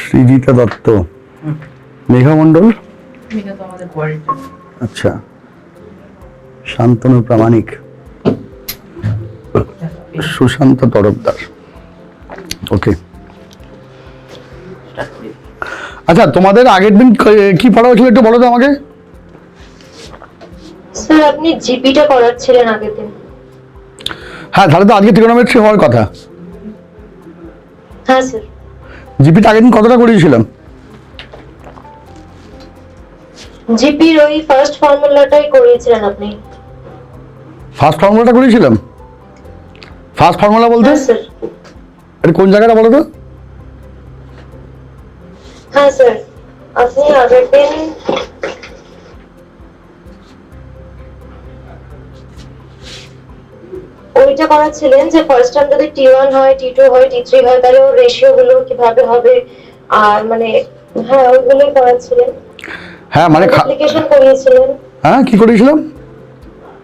সৃজিতা দত্ত, মেঘা মণ্ডল, মেঘা তো আমাদের কোয়ারেন্টাইন। আচ্ছা, শান্তনু প্রামাণিক, সুশান্ত তরফদার। ওকে, আচ্ছা তোমাদের আগের দিন কি পড়া হয়েছিল একটু বলো তো আমাকে। স্যার আপনি জিপিটা করাচ্ছিলেন আগের দিন। হ্যাঁ, তাহলে তো আজকে ট্রিগোনোমেট্রি হওয়ার কথা। হ্যাঁ স্যার। জিপিটা আগের দিন কতটা করিয়েছিলাম? জিপির ওই ফার্স্ট ফর্মুলাটাই করিয়েছিলেন আপনি। ফার্স্ট ফর্মুলাটা করিয়েছিলাম? ফার্স্ট ফর্মুলা বলতে হ্যাঁ স্যার। এটা কোন জায়গাটা বলো তো? হ্যাঁ স্যার, আপনি আগের দিন ওইটা করাচ্ছিলেন যে ফার্স্ট টাইম যদি টি1 হয়, টি2 হয়, টি3 হয়, তাহলে ওর রেশিও গুলো কিভাবে হবে, আর মানে হ্যাঁ ওইগুলোই করাচ্ছিলেন। হ্যাঁ মানে মাল্টিপ্লিকেশন করিয়েছিলেন। হ্যাঁ কি করিয়েছিলাম?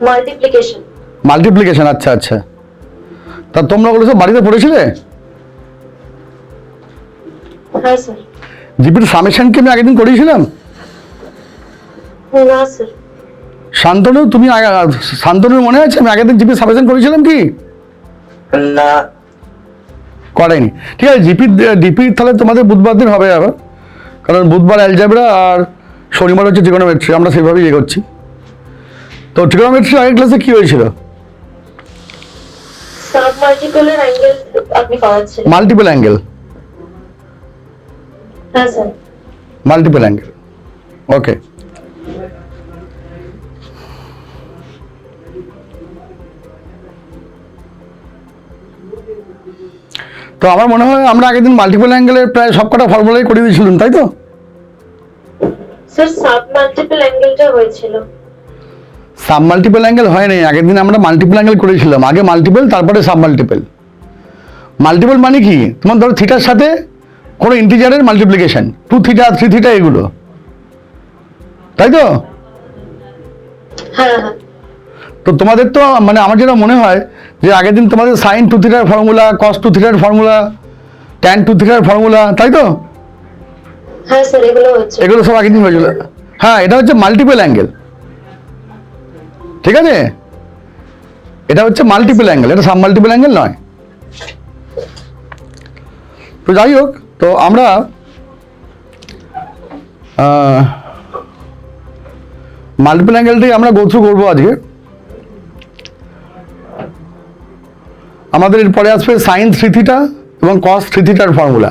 মাল্টিপ্লিকেশন। মাল্টিপ্লিকেশন, আচ্ছা আচ্ছা। তা তোমরা বলেছো বাড়িতে পড়েছিলে? হ্যাঁ স্যার। জিপির সামেশন কি আমি আগের দিন করিয়েছিলাম? না স্যার। শান্তনু তুমি শান্তনুর মনে আছে আমি আগের দিন জিপির সামেশন করেছিলাম কি? না, করেনি। ঠিক আছে, ডিপি তাহলে তোমাদের বুধবার দিন হবে আবার, কারণ বুধবার অ্যালজেব্রা আর শনিবার হচ্ছে ট্রিগোনোমেট্রি, আমরা সেইভাবেই এগোচ্ছি। তো ট্রিগোনোমেট্রি আগের ক্লাসে কি হয়েছিল? সাব মাল্টিপলের অ্যাঙ্গেল আপনি করাচ্ছেন। Multiple angle. হ্যাঁ স্যার। মাল্টিপল অ্যাঙ্গেল, ওকে। তো আমার মনে হয় আমরা আগের দিন মাল্টিপল অ্যাঙ্গেলের প্রায় সবকটা ফর্মুলাই করে দিয়েছিলাম, তাই তো? স্যার সাব মাল্টিপল অ্যাঙ্গেলটা হয়েছিল। সাব মাল্টিপল অ্যাঙ্গেল হয়নি, আগের দিন আমরা মাল্টিপল অ্যাঙ্গেল করেছিলাম, আগে মাল্টিপল তারপরে সাব মাল্টিপল। মাল্টিপল মানে কি, তোমার ধরো থিটার সাথে কোনো ইন্টিজারের মাল্টিপ্লিকেশন, 2 থিটা 3 থিটা এগুলো, তাই তো? হ্যাঁ হ্যাঁ। তো তোমাদের তো মানে আমার যেটা মনে হয় যে আগের দিন তোমাদের সাইন 2 থিটার ফর্মুলা, কস 2 থিটার ফর্মুলা, ট্যান 2 থিটার ফর্মুলা, তাই তো? হ্যাঁ স্যার এগুলো হচ্ছে। এগুলো সব আগের দিন হয়েছিল। হ্যাঁ, এটা হচ্ছে মাল্টিপল অ্যাঙ্গেল, ঠিক আছে? এটা হচ্ছে মাল্টিপল অ্যাঙ্গেল, এটা সাব মাল্টিপল অ্যাঙ্গেল নয়। তো যাই হোক, তো আমরা মাল্টিপল অ্যাঙ্গেলটাই আমরা গো থ্রু করবো আজকে। আমাদের এরপরে আসবে সাইন 3 থিটা এবং কস 3 থিটার ফর্মুলা,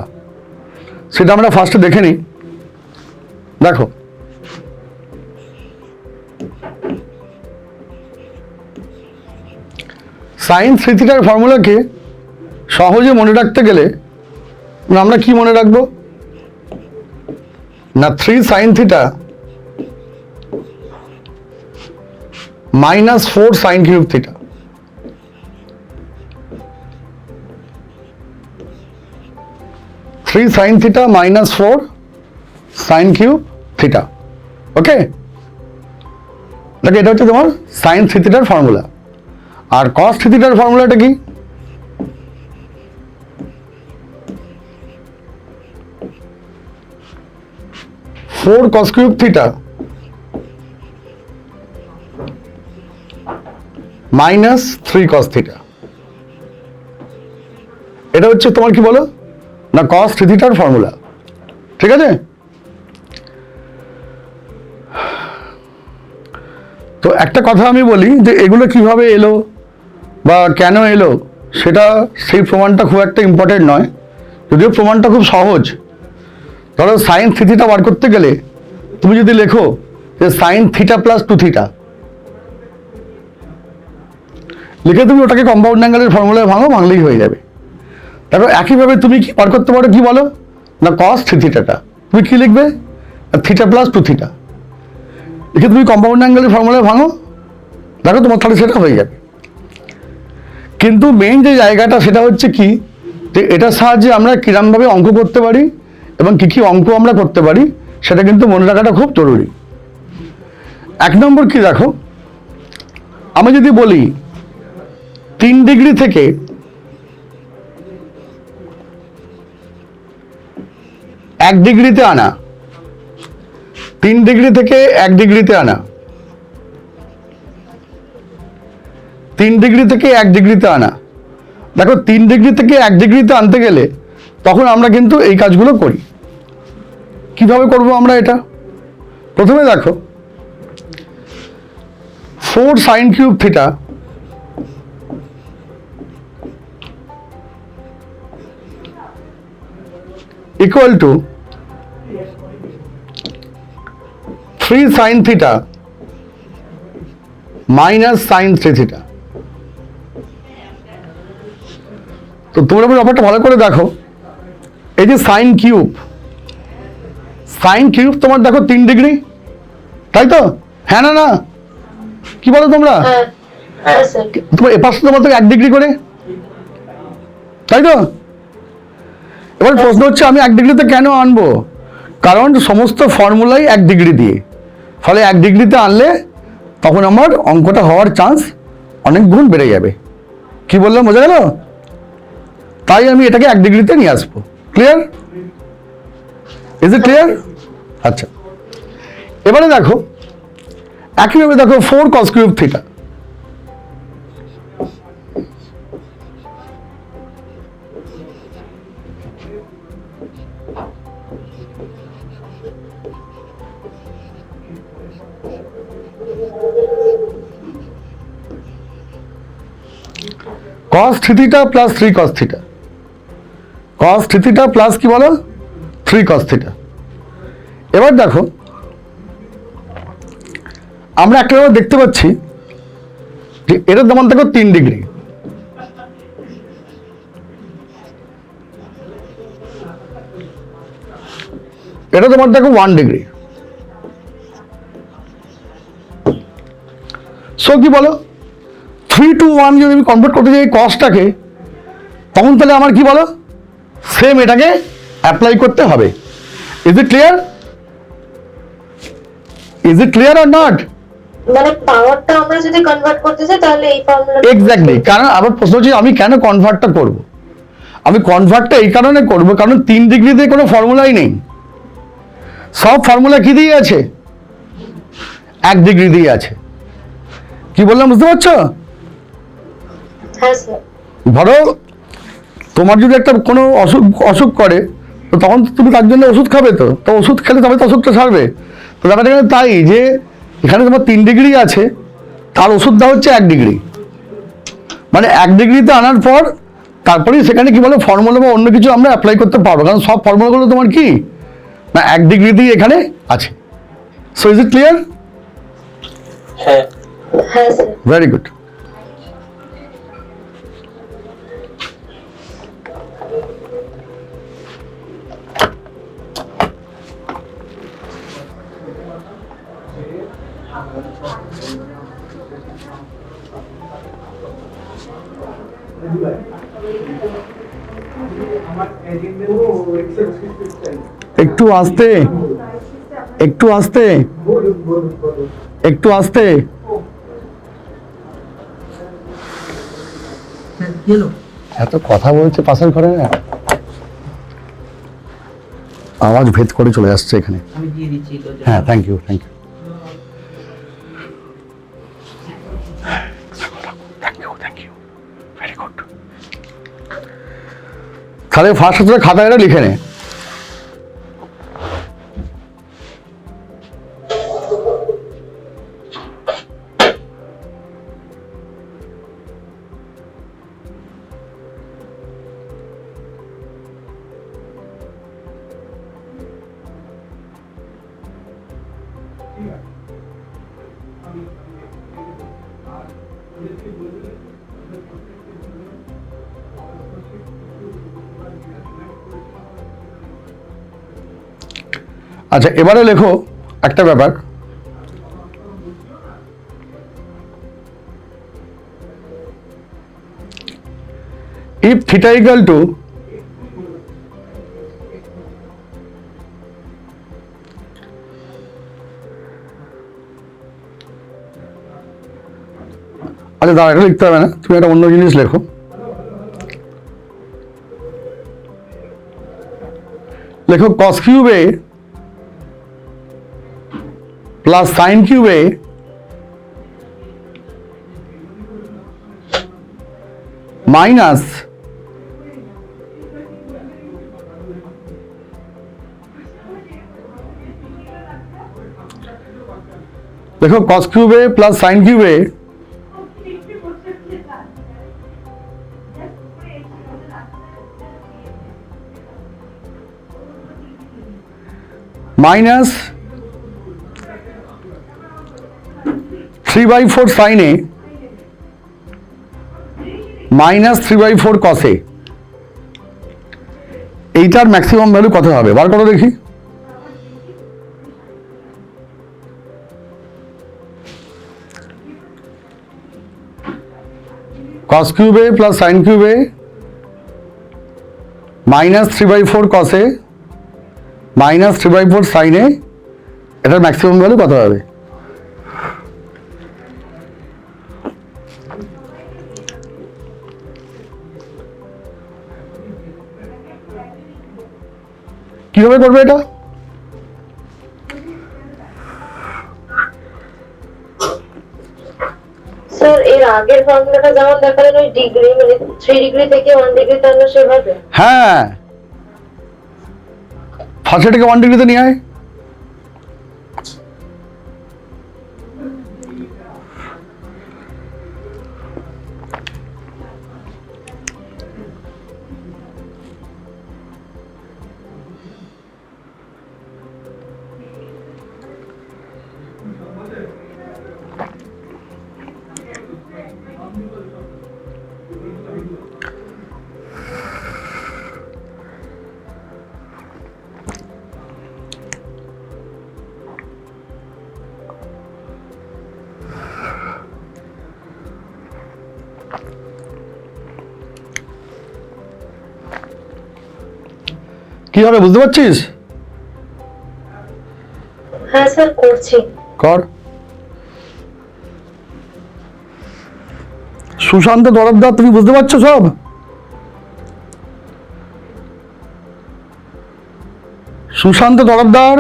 সেটা আমরা ফার্স্টে দেখে নিই। দেখো, সাইন 3 থিটার ফর্মুলাকে সহজে মনে রাখতে গেলে আমরা কি মনে রাখবো না, 3 sine theta minus 4 sine cube theta. Three sine theta minus 4 sine cube theta, okay? দেখো, এটা হচ্ছে তোমার সাইন 3 থিটার ফর্মুলা। আর কস 3 থিটার ফর্মুলাটা কি? Four cos cube theta minus 3 cos theta. এটা হচ্ছে তোমার কি বলো না, কস 3 থিটার ফর্মুলা, ঠিক আছে? তো একটা কথা আমি বলি যে এগুলো কিভাবে এলো বা কেন এলো, সেটা সেই প্রমাণটা খুব একটা ইম্পর্টেন্ট নয়, যদিও প্রমাণটা খুব সহজ। ধরো সাইন 3 থিটা বার করতে গেলে তুমি যদি লেখো যে সাইন থিটা প্লাস 2 থিটা, লিখে তুমি ওটাকে কম্পাউন্ড অ্যাঙ্গেলের ফর্মুলায় ভাঙলেই হয়ে যাবে। দেখো, একইভাবে তুমি কি বার করতে পারো, কি বলো না, কস 3 থিটাটা তুমি কি লিখবে, থিটা প্লাস 2 থিটা, লিখে তুমি কম্পাউন্ড অ্যাঙ্গেলের ফর্মুলায় ভাঙো, দেখো তোমার তাহলে সেটা হয়ে যাবে। কিন্তু মেইন যে জায়গাটা সেটা হচ্ছে কি, যে এটার সাহায্যে আমরা কিরমভাবে অঙ্ক করতে পারি এবং কি কি অঙ্ক আমরা করতে পারি, সেটা কিন্তু মনে রাখাটা খুব জরুরি। 1 নম্বর কি, দেখো আমি যদি বলি 3 ডিগ্রি থেকে 1 ডিগ্রিতে আনা, 3 ডিগ্রি থেকে 1 ডিগ্রিতে আনা, 3 ডিগ্রি থেকে 1 ডিগ্রিতে আনা। দেখো 3 ডিগ্রি থেকে 1 ডিগ্রিতে আনতে গেলে তখন আমরা কিন্তু এই কাজগুলো করি। কিভাবে করব আমরা এটা? প্রথমে দেখো 4 sin cube theta equal to 3 sin theta minus sin 3 theta। তো তোমরা ব্যাপারটা ভালো করে দেখো, এই যে সাইন কিউব তোমার দেখো 3 ডিগ্রি, তাই তো? হ্যাঁ না না, কি বলো তোমরা? হ্যাঁ হ্যাঁ স্যার। তোমার এপাশে তোমার তো 1 ডিগ্রি করে, তাই তো? এবার প্রশ্ন হচ্ছে আমি 1 ডিগ্রিতে কেন আনবো? কারণ সমস্ত ফর্মুলাই 1 ডিগ্রি দিয়ে, ফলে 1 ডিগ্রিতে আনলে তখন আমার অঙ্কটা হওয়ার চান্স অনেক গুণ বেড়ে যাবে। কি বললাম, বোঝা গেল? তাই আমি এটাকে 1 ডিগ্রিতে নিয়ে আসবো। ক্লিয়ার? Is it clear? আচ্ছা, এবারে দেখো একইভাবে দেখো 4 cos cube theta, cos theta plus 3 cos theta, cos theta plus কি বলো 3 cos থিটা। এবার দেখো আমরা একেবারে দেখতে পাচ্ছি যে এটা তোমার দেখো 3 ডিগ্রি, এটা তোমার দেখো 1 ডিগ্রি। সো কি বলো 3 to 1 যদি আমি কনভার্ট করতে যাই কসটাকে, তখন তাহলে আমার কি বলো সেম এটাকে অ্যাপ্লাই করতে হবে। Is it clear? Is it clear or not? মানে পাওয়ারটা আমরা যদি কনভার্ট করতে চাই তাহলে এই ফর্মুলা এক্স্যাক্টলি। কারণ আবার প্রশ্ন হচ্ছে আমি কেন কনভার্টটা করব? আমি কনভার্টটা এই কারণে করব কারণ 3 ডিগ্রিতে কোনো ফর্মুলাই নেই, সব ফর্মুলা কি দিয়ে আছে? 1 ডিগ্রি দিয়ে আছে। কি বললাম বুঝতে পারছো? হ্যাঁ স্যার। ধরো তোমার যদি একটা কোনো অসুখ করে, তো তখন তো তুমি তার জন্য ওষুধ খাবে, তো ওষুধ খেলে তবে তো অসুখটা সারবে। তো ব্যাপারটা এখানে তাই যে এখানে তোমার 3 ডিগ্রি আছে, তার ওষুধটা হচ্ছে 1 ডিগ্রি, মানে 1 ডিগ্রিতে আনার পর তারপরেই সেখানে কি বলে ফর্মুলা বা অন্য কিছু আমরা অ্যাপ্লাই করতে পারবো, কারণ সব ফর্মুলাগুলো তোমার কি না 1 ডিগ্রি দিয়ে এখানে আছে। So is it clear? হ্যাঁ হ্যাঁ স্যার। Very good. একটু আস্তে, একটু আস্তে, একটু আস্তে। এত কথা বলছে পাশের ঘরে, না আওয়াজ ভেদ করে চলে আসছে এখানে। আমি দিয়ে দিচ্ছি তো। হ্যাঁ, thank you, thank you, thank you, very good. তাহলে ফার্স্ট হচ্ছে খাতায় এটা লিখে নে। আচ্ছা, এবারে লেখো একটা ব্যাপার, if theta equal to আচ্ছা দাঁড়া, এটা লিখতে হবে না, তুমি একটা অন্য জিনিস লেখো। লেখো কস কিউবে প্লাস সাইন কিউবে মাইনাস দেখো কস কিউবে প্লাস সাইন কিউবে মাইনাস 3/4 সাইনে মাইনাস 3/4 কসে, এইটার ম্যাক্সিমাম ভ্যালু কত হবে বার করো দেখি। কস কিউবে প্লাস সাইন কিউবে মাইনাস 3/4 কসে মাইনাস 3/4 সাইনে, এটার ম্যাক্সিমাম ভ্যালু কত হবে? কিভাবে করবে এটা? স্যার এর আগের ফর্মুলাটা যেমন দেখালেন ওই ডিগ্রি মানে 3 ডিগ্রি থেকে 1 ডিগ্রি টানো সেভাবে। হ্যাঁ, ফার্স্ট এটাকে 1 ডিগ্রিতে নিয়ে আয়। কি হবে বুঝতে পারছিস? হ্যাঁ স্যার করছি। কর। সুশান্ত তরফদার, তুমি বুঝতে পারছো সব? সুশান্ত তরফদার,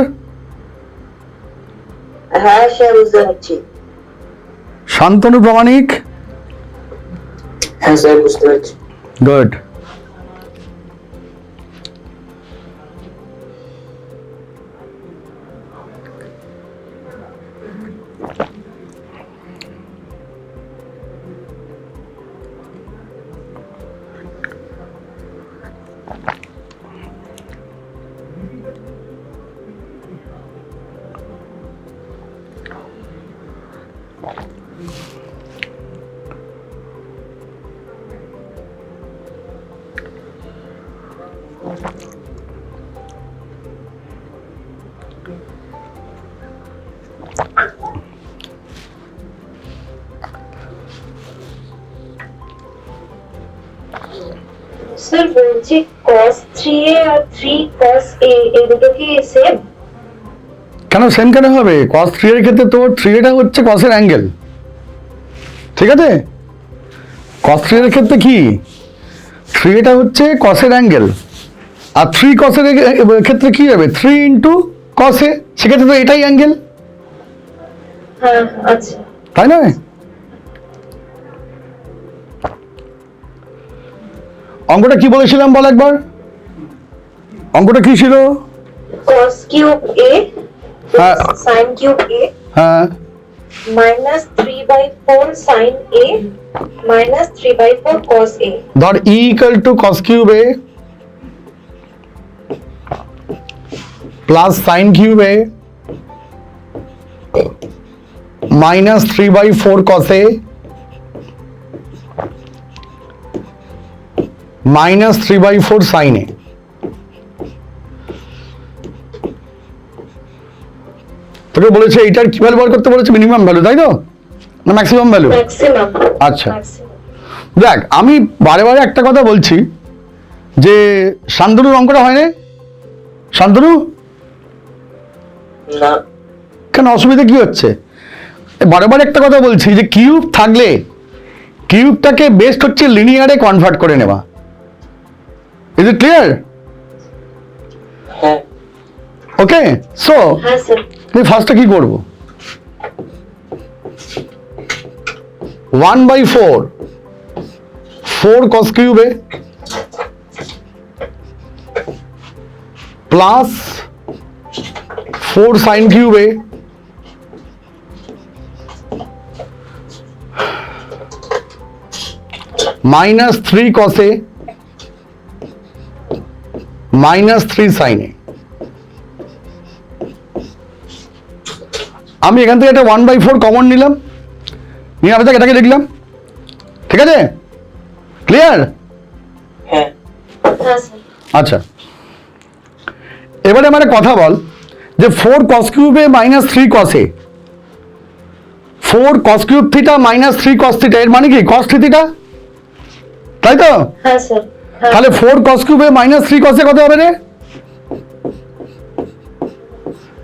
হ্যাঁ স্যার বুঝতে পারছি। শান্তনু প্রামাণিক, হ্যাঁ স্যার বুঝতে পারছি। গুড। স্যার বলছি cos 3a আর 3 cos a এই দুটো কি সেম? কেন সেম কেন হবে? cos 3 এর ক্ষেত্রে তোর 3 হচ্ছে cos এর অ্যাঙ্গেল, ঠিক আছে? cos 3 এর ক্ষেত্রে কি 3 হচ্ছে cos এর অ্যাঙ্গেল, আর 3 cos এর ক্ষেত্রে কি হবে 3 ইন্টু cos এ, সেক্ষেত্রে তো এটাই অ্যাঙ্গেল, হ্যাঁ আচ্ছা। তাই না? অঙ্কটা কি বলেছিলাম বল একবার, অঙ্কটা কি ছিল? cos cube a হ্যাঁ। sin cube a হ্যাঁ, minus 3/4 sin a minus 3/4 cos a। ধর E equal to cos cube a plus sine cube a minus 3/4 cos a minus 3/4 sin a। তোকে বলেছে এইটার কি ভ্যালু বার করতে বলেছে? মিনিমাম ভ্যালু, তাই তো না ম্যাক্সিমাম ভ্যালু? ম্যাক্সিমাম। আচ্ছা দেখ, আমি বারে বারে একটা কথা বলছি যে শান্তনুর অঙ্কটা হয় না। শান্তনু না কেন, অসুবিধা কি হচ্ছে? বারে বারে একটা কথা বলছি যে কিউব থাকলে কিউবটাকে বেস্ট হচ্ছে লিনিয়ারে কনভার্ট করে নেওয়া। Is it clear? হ্যাঁ ওকে, সো হ্যাঁ স্যার। আমি ফার্স্টে কি করব? 1/4 4 cos কিউবে প্লাস 4 sin কিউবে minus 3 cos A minus 3 sin A. আমি এখান থেকে একটা 1/4 কমন নিলাম, নিয়ে আমি এটাকে লিখলাম। ঠিক আছে, ক্লিয়ার? হ্যাঁ হ্যাঁ স্যার। আচ্ছা, এবারে আমার একটা কথা বল যে 4 cos কিউবে মাইনাস 3 cos এ 4 cos cube theta minus 3 cos theta এর মানে কি cos থিটা, তাই তো? হ্যাঁ স্যার। হ্যাঁ। তাহলে 4 cos কিউবে মাইনাস 3 cos এ কত হবে রে?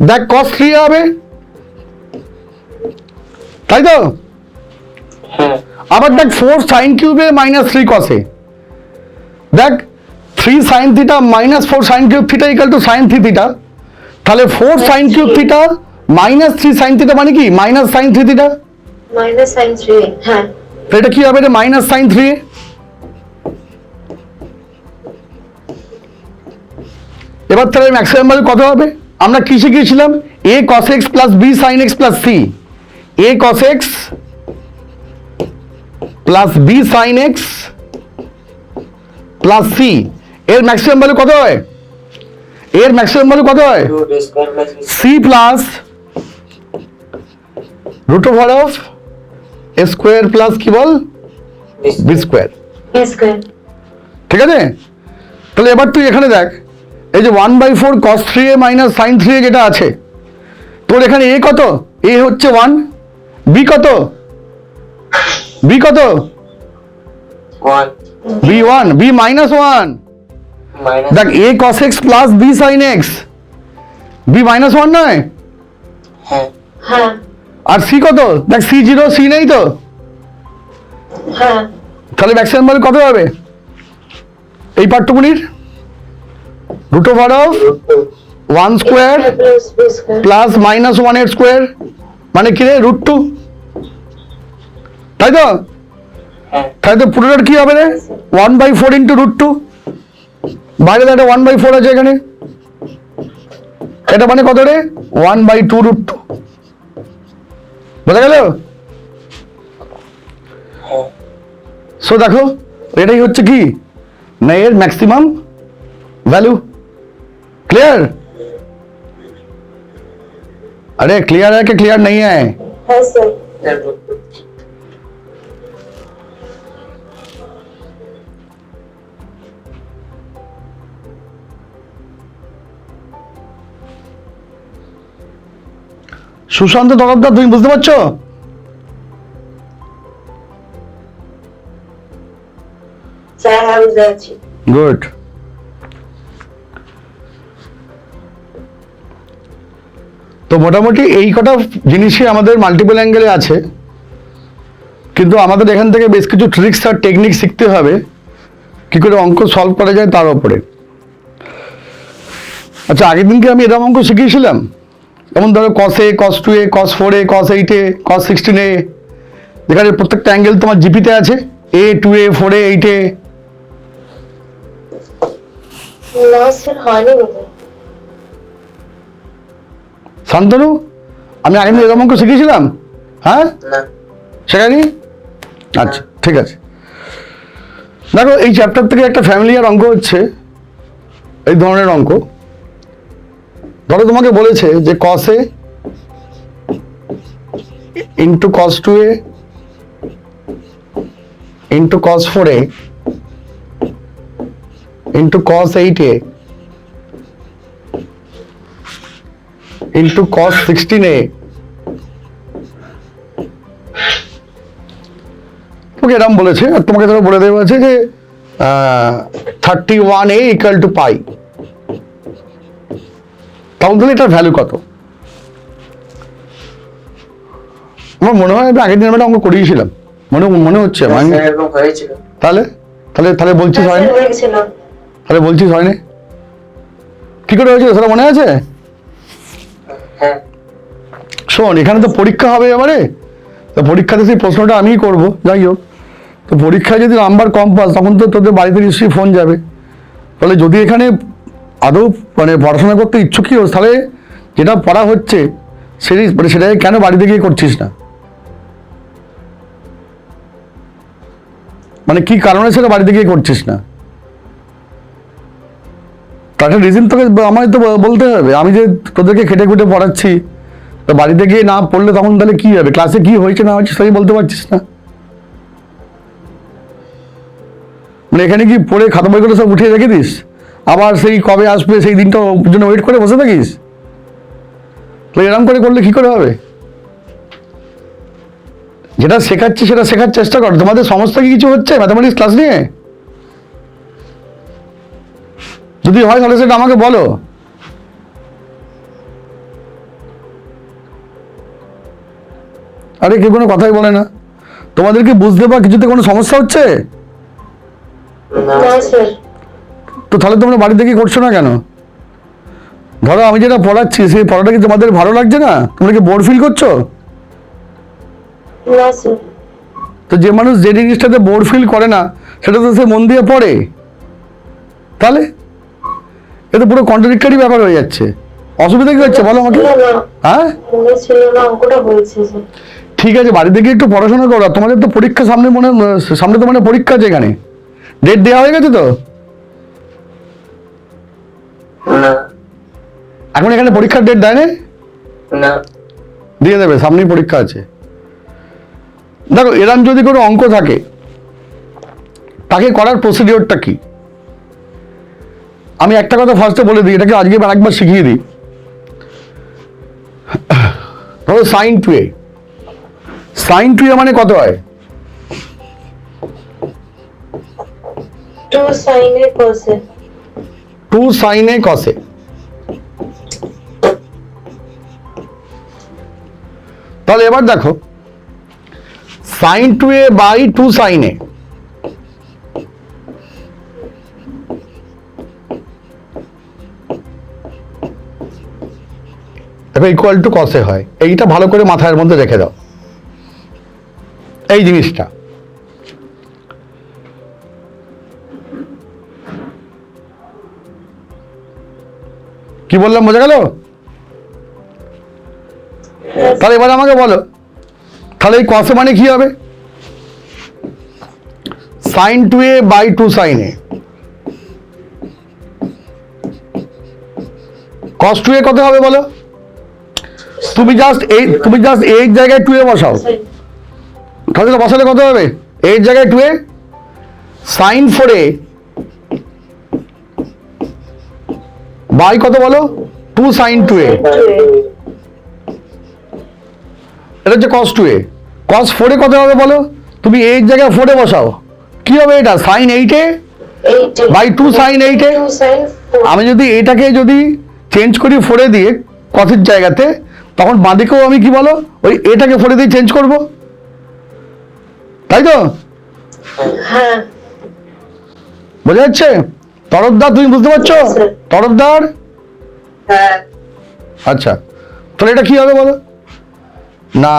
দেখ cos 3 হবে, তাই তো? হ্যাঁ আবার দেখ 4 sin কিউবে মাইনাস 3 cos এ, দেখ 3 sin theta minus 4 sin cube theta equal to sin theta. তাহলে 4 sin cube theta minus 3 sin theta মানে কি minus sin theta. Minus sine 3। হ্যাঁ। তো এটা কি হবে রে? Minus sin 3। এবার তাহলে ম্যাক্সিমাম ভ্যালু কত হবে? আমরা কি শিখিয়েছিলাম? a cos x plus b sin x plus c, a cos x plus b sin x plus c এর ম্যাক্সিমাম ভ্যালু কত হয়? এর ম্যাক্সিমাম ভ্যালু কত হয়? root square plus c plus root over of a square plus কি বল b square. B square. ঠিক আছে, তাহলে এবার তুই এখানে দেখ এই যে 1/4 cos 3a minus sin 3a যেটা আছে, তোর এখানে a কত? a হচ্ছে 1, b কত? b কত? 1 b 1, b মাইনাস 1। minus দেখ a cos x plus b sin x, b minus 1 নয়? হ্যাঁ হ্যাঁ। আর c কত? দেখ c 0, c নেই তো, হ্যাঁ। তাহলে ম্যাক্সিমাম ভ্যালু কত হবে এই পার্টটুকুনির? Root over of root 2 1 square plus B square. Plus minus 1 এর স্কোয়ার মানে কি রে? রুট 2, তাই তো? হ্যাঁ তাহলে তো পুরোটার কি হবে রে? 1/4 ইন্টু রুট 2, বাইরে তো একটা 1/4 আছে এখানে, এটা মানে কত রে? 1/2 রুট 2। বোঝা গেল? হ্যাঁ সো দেখো এটাই হচ্ছে কি না এর ম্যাক্সিমাম ভ্যালু। क्लियर? अरे क्लियर है कि क्लियर नहीं है? হ্যাঁ sir. then root 2 Sushanta Tarafdar, তুমি বুঝতে পারছো? স্যার হ্যাঁ বুঝতে পারছি। গুড। তো মোটামুটি এই কটা জিনিসই আমাদের মাল্টিপল অ্যাঙ্গেলে আছে, কিন্তু আমাদের এখান থেকে বেশ কিছু ট্রিক্স আর টেকনিক শিখতে হবে কি করে অঙ্ক সলভ করা যায় তার উপরে। আচ্ছা, আগের দিনকে আমি এরকম অঙ্ক শিখিয়েছিলাম, যেমন ধরো cos a, cos 2a, cos 4a, cos 8a, cos 16a, যেখানে প্রত্যেকটা অ্যাঙ্গেল তোমার জিপিতে আছে, a 2a 4a 8a। না স্যার হয়নি বোধহয়। শান্তনু, আমি আগের দিন এরকম অঙ্ক শিখিয়েছিলাম? হ্যাঁ, না শেখানি? আচ্ছা ঠিক আছে। দেখো এই চ্যাপ্টার থেকে একটা ফ্যামিলিয়ার অঙ্ক হচ্ছে এই ধরনের অঙ্ক। ধরো তোমাকে বলেছে যে cos a into cos 2a into cos 4a into cos 8a into cos 16a। তোমাকে এরকম বলেছে, আর তোমাকে ধরো বলে দেওয়া আছে যে 31a ইকুয়াল টু পাই। তাহলে এটার ভ্যালু কত? আমার মনে হয় আমি আগের দিন আমরা অঙ্ক করিয়েছিলাম, মনে হচ্ছে আমি। স্যার এরকম হয়েছিল তাহলে তাহলে তাহলে বলছিস হয়নি? হয়ে গেছিল। তাহলে বলছিস হয়নি? কি করে হয়েছিল সেটা মনে আছে? হ্যাঁ শোন, এখানে তো পরীক্ষা হবে এবারে, তো পরীক্ষাতে সেই প্রশ্নটা আমিই করব, যাই হোক। তো পরীক্ষায় যদি নাম্বার কম পাস তখন তো তোদের বাড়িতে নিশ্চয়ই ফোন যাবে। ফলে যদি এখানে আদৌ মানে পড়াশোনা করতে ইচ্ছুকই হোস, তাহলে যেটা পড়া হচ্ছে সেটাই কেন বাড়িতে গিয়ে করছিস না? মানে কি কারণে সেটা বাড়িতে গিয়ে করছিস না? তার একটা রিজন তোকে আমায় তো বলতে হবে। আমি যে তোদেরকে খেটে খুঁটে পড়াচ্ছি, তো বাড়িতে গিয়ে না পড়লে তখন তাহলে কি হবে? ক্লাসে কি হয়েছে না হয়েছে সেটাই বলতে পারছিস না। মানে এখানে কি পড়ে খাতা বইগুলো সব উঠিয়ে রেখে দিস, আবার সেই কবে আসবে সেই দিনটা জন্য ওয়েট করে বসে থাকিস? তো এরকম করে করলে কি করে হবে? যেটা শেখাচ্ছি সেটা শেখার চেষ্টা কর। তোমাদের সমস্যা কি কিছু হচ্ছে ম্যাথামেটিক্স ক্লাস নিয়ে? যদি হয় তাহলে সেটা আমাকে বলো। আরে কেউ কোনো কথাই বলে না। তোমাদেরকে বুঝতে বা কিছুতে কোনো সমস্যা হচ্ছে? না না স্যার। তো তাহলে তোমরা বাড়িতে গিয়ে করছো না কেন? ধরো আমি যেটা পড়াচ্ছি সেই পড়াটা কি তোমাদের ভালো লাগছে না? তোমরা কি বোর ফিল করছো? না স্যার। তো যে মানুষ যে জিনিসটাতে বোর ফিল করে না সেটা তো সে মন দিয়ে পড়ে, তাহলে এ তো পুরো কন্ট্রাডিক্টরি ব্যাপার হয়ে যাচ্ছে। অসুবিধা কি হচ্ছে বলো আমাকে? না, না, হ্যাঁ মনে ছিল না, অঙ্কটা হয়েছে স্যার। ঠিক আছে, বাড়িতে গিয়ে একটু পড়াশোনা করো। আর তোমাদের তো পরীক্ষা সামনে তো মানে পরীক্ষা আছে, এখানে ডেট দেওয়া হয়ে গেছে তো? না এখন এখানে পরীক্ষার ডেট দেয় না? না দিয়ে দেবে, সামনেই পরীক্ষা আছে। দেখো এরম যদি কোনো অঙ্ক থাকে তাকে করার প্রসিডিওরটা কি, আমি একটা কথা ফার্স্টে বলে দিই, এটাকে আজকে আরেকবার শিখিয়ে দিই। ধরো সাইন টু এ, সাইন টু এ মানে কত হয়? 2 sin a cos a। 2 sin a cos a। তাহলে এবার দেখো sine two A by 2 sin a, দেখো ইকুয়াল টু cos a হয়। এইটা ভালো করে মাথার মধ্যে রেখে দাও, এই জিনিসটা। কি বললাম বোঝা গেল? তাহলে এবার আমাকে বলো, তাহলে এই cos a মানে কি হবে? sin 2a by 2 sin a। cos 2a কত হবে বলো? তুমি জাস্ট এই জায়গায় 2a বসাও, তাহলে তো বসালে কত হবে? এই জায়গায় 2a sin 4a বাই কত বলো? 2 sin 2a। এটা হচ্ছে cos 2a। cos 4a কত হবে বলো? তুমি এই জায়গায় 4a বসাও, কি হবে এটা? sin 8a by 2 sin 8a। 2 sin 4। আমি যদি এটাকে চেঞ্জ করি 4 এ দিয়ে cos এর জায়গাতে, তখন বাঁদিকেও আমি কি বলো ওই এটাকে 4 এ দিয়ে চেঞ্জ করব, তাই তো? হ্যাঁ বোঝা যাচ্ছে? তরফদার তুমি বুঝতে পারছো? Yes, sir. তরফদার, হ্যাঁ। আচ্ছা তাহলে এটা কি হবে বলো না?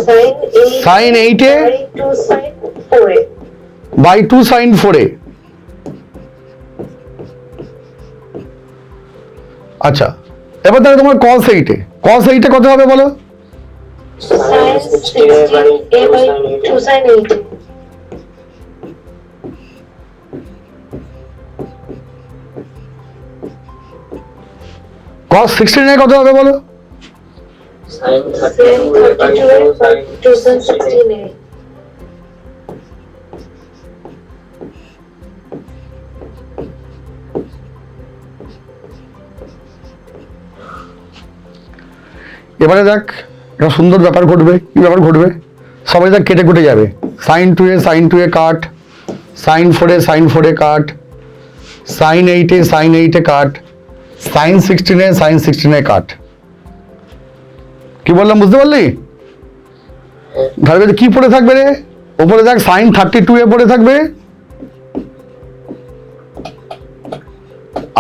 sin 8 sin 8a by 2 sin 4a। By 2 sin 4a। আচ্ছা এবার তাহলে তোমার cos 8a, cos 8a কত হবে বলো? sin 16a by 2 sin 8a। cos 16a কত হবে বলো? sin sin 32a by 32a by 2 sin 2 sin 16a। এবারে দেখ একটা সুন্দর ব্যাপার ঘটবে। কি ব্যাপার ঘটবে? সবাই দেখ কেটে কুটে যাবে। sin 2a কাট, sin 4a কাট, sin 8a কাট, sin 16a কাট। কি বললাম বুঝতে পারলি? ধারে কি পড়ে থাকবে রে? ওপরে দেখ sin 32a পড়ে থাকবে,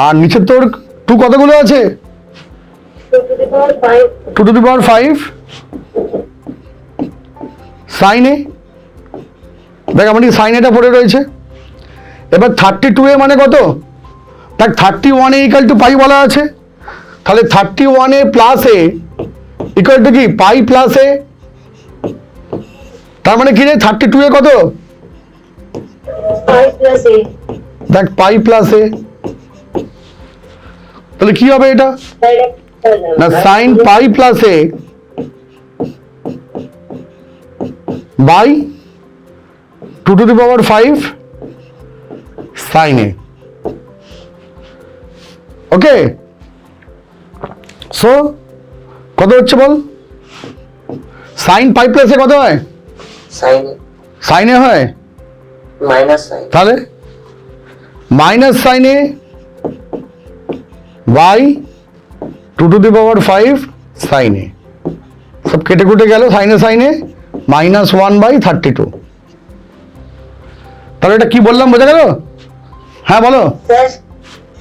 আর নিচে তোর 2 কতগুলো আছে? 2 to the power 5 2 to the power 5 sin a। দেখ আমার সাইন এটা পড়ে রয়েছে। এবার 32 এ মানে কত? দেখ 31 এ ইকুয়াল টু পাই বলা আছে, তাহলে 31 এ প্লাস এ ইকুয়াল টু কি পাই প্লাস এ। তার মানে কি রে 32 এ কত? 5 plus a দেখ পাই প্লাস এ, তাহলে কি হবে এটা? না sine pi plus A by 2 to the power 5 sin a। Okay, so কত হচ্ছে বল? সাইন পাই প্লাস এ কত হয়? সাইন সাইন এ হয়, মাইনাস সাইন তাহলে minus sine A by 2 to the power 5 sine A, সব কেটে কুটে গেল সাইনে -1/32। তাহলে এটা কি বললাম, বোঝা গেল? হ্যাঁ বলো। স্যার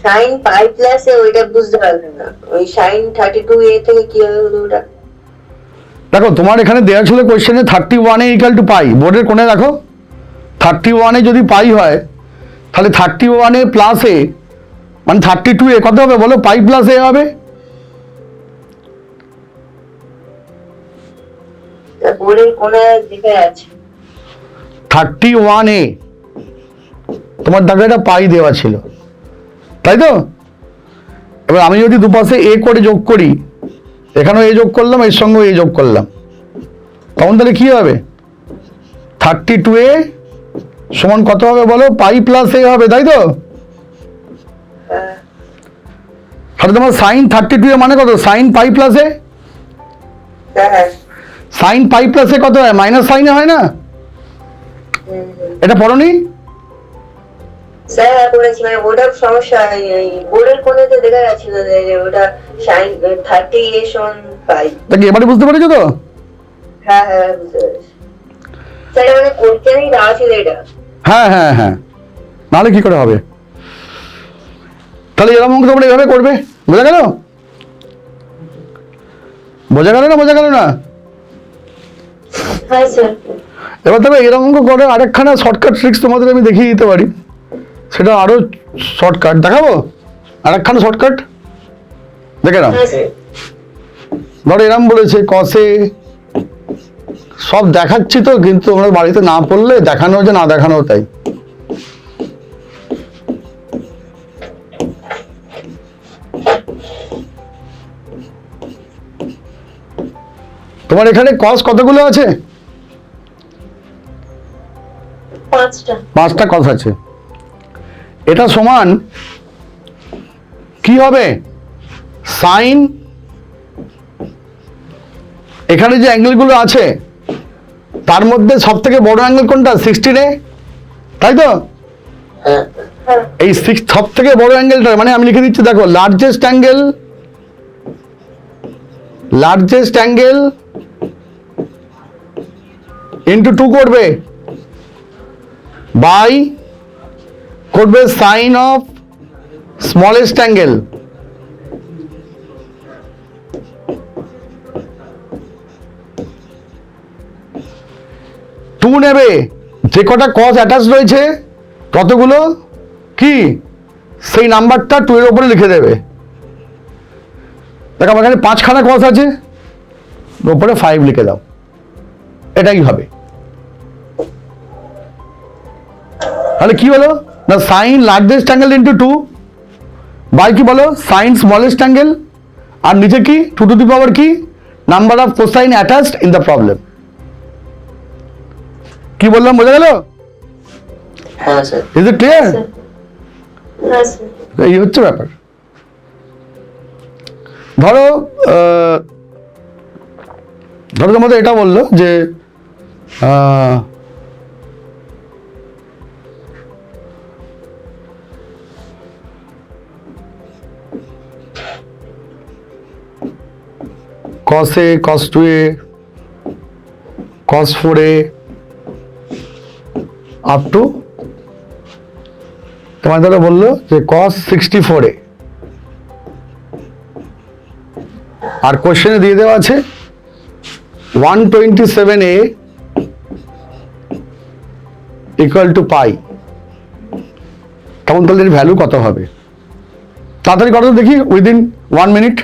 সাইন পাই প্লাস এ ওইটা বুঝতে পারবেন না, ওই সাইন 32 এ থেকে কি হবে হলো ওটা? দেখো তোমার এখানে দেওয়া ছিল কোয়েশ্চেনে 31 এ ইকুয়াল টু পাই, বোর্ডের কোণে দেখো 31 এ যদি পাই হয় তাহলে 31 এ প্লাস এ মানে 32 এ কত হবে বলো? পাই প্লাস এ হবে। বোর্ডের কোণে দেখে আছে 31 এ তোমার দাগে একটা পাই দেওয়া ছিল, তাই তো? এবার আমি যদি দুপাশে এ করে যোগ করি, এখানেও এ যোগ করলাম, এর সঙ্গে এ যোগ করলাম, তখন তাহলে কি হবে? 32 এ সমান কত হবে বলো? পাই প্লাস এ হবে, তাই তো? তাহলে তোমার সাইন 32 এ মানে কত? সাইন পাই প্লাস এ। হ্যাঁ সাইন পাই প্লাস এ কত হয়? মাইনাস সাইনে হয় না? এটা পড়োনি? স্যার করেছি, মানে ওটা সমস্যা এই বোর্ডের কোণেতে দেখা যাচ্ছিল যে ওটা সাইন 30 এ সমান পাই। তা কি এবারে বুঝতে পেরেছো তো? হ্যাঁ হ্যাঁ বুঝতে পেরেছি স্যার, মানে কোশ্চেনই দেওয়া ছিল এটা। হ্যাঁ হ্যাঁ হ্যাঁ, নাহলে কি করে হবে? তাহলে এরকম অঙ্ক তোমরা এভাবে করবে, বোঝা গেল? বোঝা গেল না? বোঝা গেল না? হ্যাঁ স্যার। এবার তবে এরকম অঙ্ক করে আরেকখানা শর্টকাট ট্রিক্স তোমাদের আমি দেখিয়ে দিতে পারি, সেটা আরো শর্টকাট দেখাবো। আরেকখানা শর্টকাট দেখে নাও। হ্যাঁ স্যার। ধরো এরম বলেছে কসে, সব দেখাচ্ছি তো, কিন্তু তোমরা বাড়িতে না পড়লে দেখানো যে না দেখানো তাই। তোমার এখানে কস কতগুলো আছে? 5টা। 5টা কস আছে। এটা সমান কি হবে? সাইন, এখানে যে অ্যাঙ্গেলগুলো আছে তার মধ্যে সব থেকে বড় অ্যাঙ্গেল কোনটা? 16 এ, তাই তো? হ্যাঁ হ্যাঁ এই সব থেকে বড় অ্যাঙ্গেলটা মানে আমি লিখে দিচ্ছি, দেখো লার্জেস্ট অ্যাঙ্গেল ইন্টু 2 করবে বাই করবে sine of smallest angle. Two নেবে, যে কটা কস অ্যাটাচ রয়েছে কতগুলো কি সেই নাম্বারটা 2 এর উপরে লিখে দেবে। দেখো আমার এখানে 5খানা কস আছে, উপরে 5 লিখে দাও, এটাই হবে। তাহলে কি হলো না? Sine largest angle into 2 by কি বলো? সাইন স্মলেস্ট অ্যাঙ্গেল, আর নিচে কি 2 টু দি পাওয়ার কি number of cosine attached in the problem. কি বললাম, বোঝা গেল? হ্যাঁ sir is it clear? Sir. হ্যাঁ স্যার। এই হচ্ছে ব্যাপার। ধরো ধরো তোমাদের এটা বললো যে cos a, cos 2a, cos 4a up to তোমার দাদা বললো যে cos 64 আর কোশ্চেনে দিয়ে দেওয়া আছে 127a ইকুয়াল টু পাই, তখন তাহলে এর ভ্যালু কত হবে? তাড়াতাড়ি কত দেখি, উইদিন 1 মিনিট।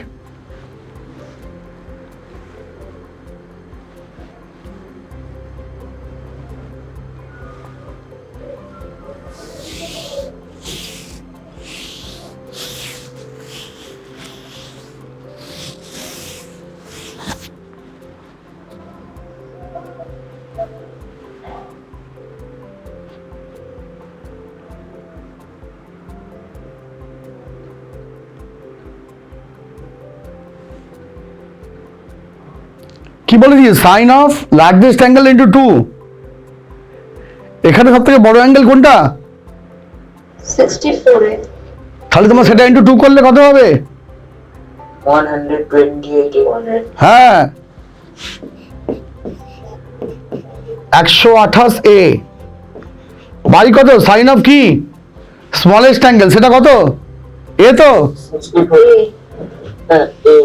কি বলে দিই, sine of largest angle into 2, এখানে সব থেকে বড় অ্যাঙ্গেল কোনটা? 64 এ তাহলে তোমার সেটা ইন্টু 2 করলে কত হবে? 128 হ্যাঁ 128a বাই কত? সাইন অফ কি স্মলেস্ট অ্যাঙ্গেল, সেটা কত? এ তো 64 হ্যাঁ এ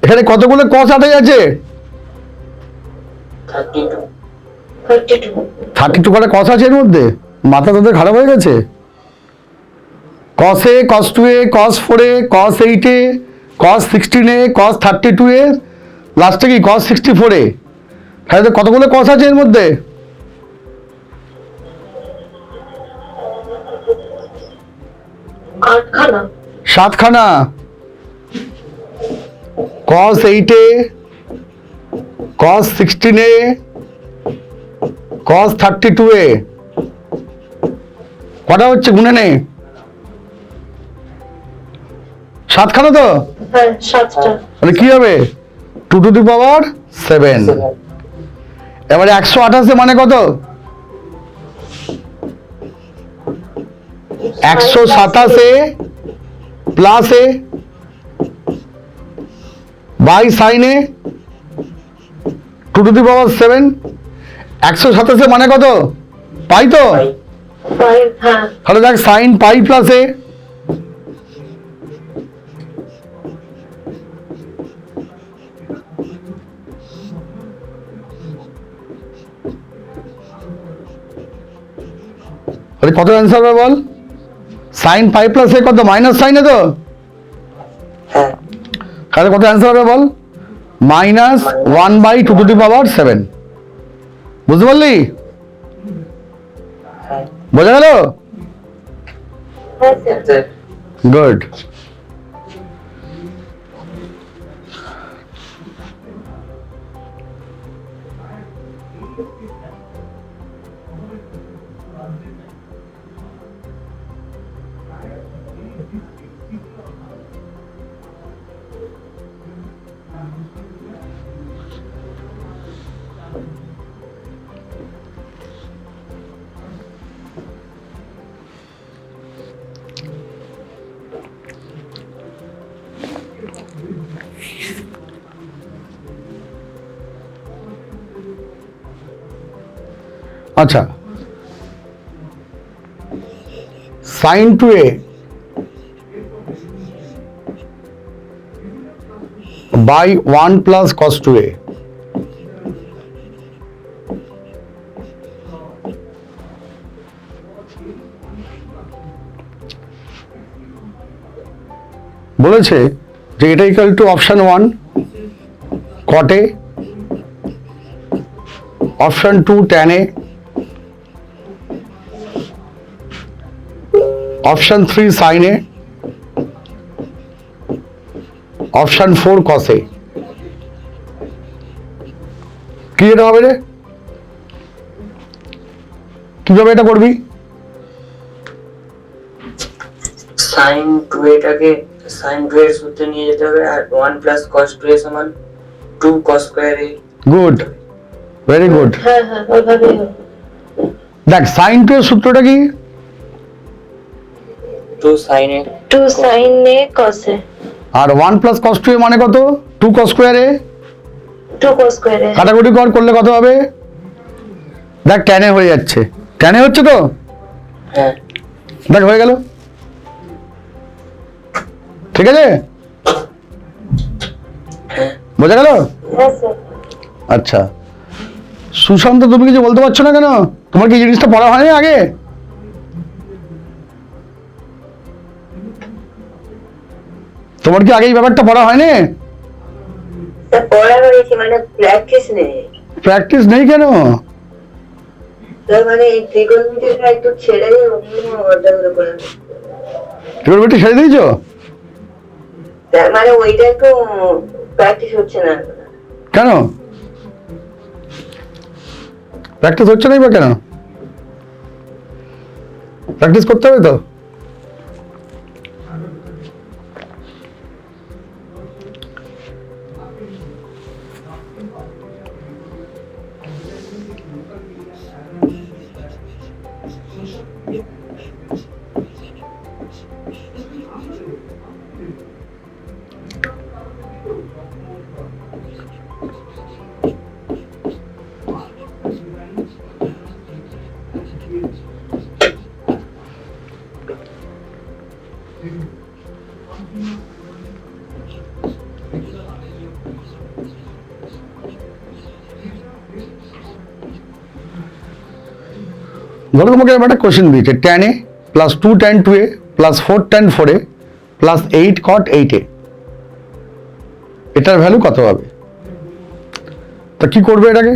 এখানে কতগুলো cos 28 আছে? 32 32 করে cos আছে এর মধ্যে, মাথা তাদের খারাপ হয়ে গেছে। cos a, cos 2a, cos 4a, cos 8a, cos 16a, cos 32a, লাস্টে কি cos 64a। তাহলে কতগুলো cos আছে এর মধ্যে? আটখানা 7খানা। cos 8a, cos 16a, cos 32a, কটা হচ্ছে গুনে নে? 7খানা তো, হ্যাঁ 7টা তাহলে কি হবে? 2 টু দি পাওয়ার 7। এবারে 128 মানে কত? 127a plus a by sine A 2 to the power 7। 127 মানে কত? পাই তো, 5 হ্যাঁ তাহলে দেখ সাইন পাই প্লাস এ, কত অ্যান্সার হবে বল? সাইন পাই প্লাস এ কত? মাইনাস সাইনে তো, হ্যাঁ তাহলে কত অ্যান্সার হবে বল? Minus 1/2 two the power 7। বুঝতে পারলি? হ্যাঁ বোঝা গেল? হ্যাঁ স্যার গুড। আচ্ছা, sine 2a by 1 plus cos 2a, বলেছে যে এটা equal to option 1 cot a, option 2 tan a, option 3 sin a, option 4 cos a। কি এটা হবে রে? কিভাবে এটা করবি? সাইন 2 এটাকে সাইন 2 এর সূত্রে নিয়ে যেতে হবে, আর 1 প্লাস cos 2 এর সমান 2 cos square a। Good, very good. হ্যাঁ হ্যাঁ ওইভাবেই হবে। দেখ সাইন 2 এর সূত্রটা কি? 2 sin a 2 sin a cos a আর 1 প্লাস cos 2a মানে কত? 2 cos square a। 2 cos square a কাটাকুটি করলে কত হবে? দেখ tan a হয়ে যাচ্ছে, tan a হচ্ছে তো, হ্যাঁ দেখ হয়ে গেল, ঠিক আছে, বোঝা গেল? হ্যাঁ স্যার। আচ্ছা সুশান্ত, তুমি কিছু বলতে পারছো না কেন? তোমার কি এই জিনিসটা পড়া হয়নি আগে? তোমার কি আগে এই ব্যাপারটা পড়া হয়নি? স্যার পড়া হয়েছে, মানে প্র্যাকটিস নেই। প্র্যাকটিস নেই কেন? স্যার মানে এই ত্রিকোণমিতিটা একটু ছেড়ে দিয়ে অন্য ওটাগুলো করে নিই। ট্রিগোনোমেট্রি ছেড়ে দিয়েছো? স্যার মানে ওইটা একটু প্র্যাকটিস হচ্ছে না। কেন প্র্যাকটিস হচ্ছে না বা কেন? প্র্যাকটিস করতে হবে তো। ধরো তোমাকে এবার একটা কোশ্চেন দিয়েছে, tan a plus 2 tan 2a plus 4 tan 4a plus 8 cot 8a, এটার ভ্যালু কত হবে? তা কি করবে এটাকে?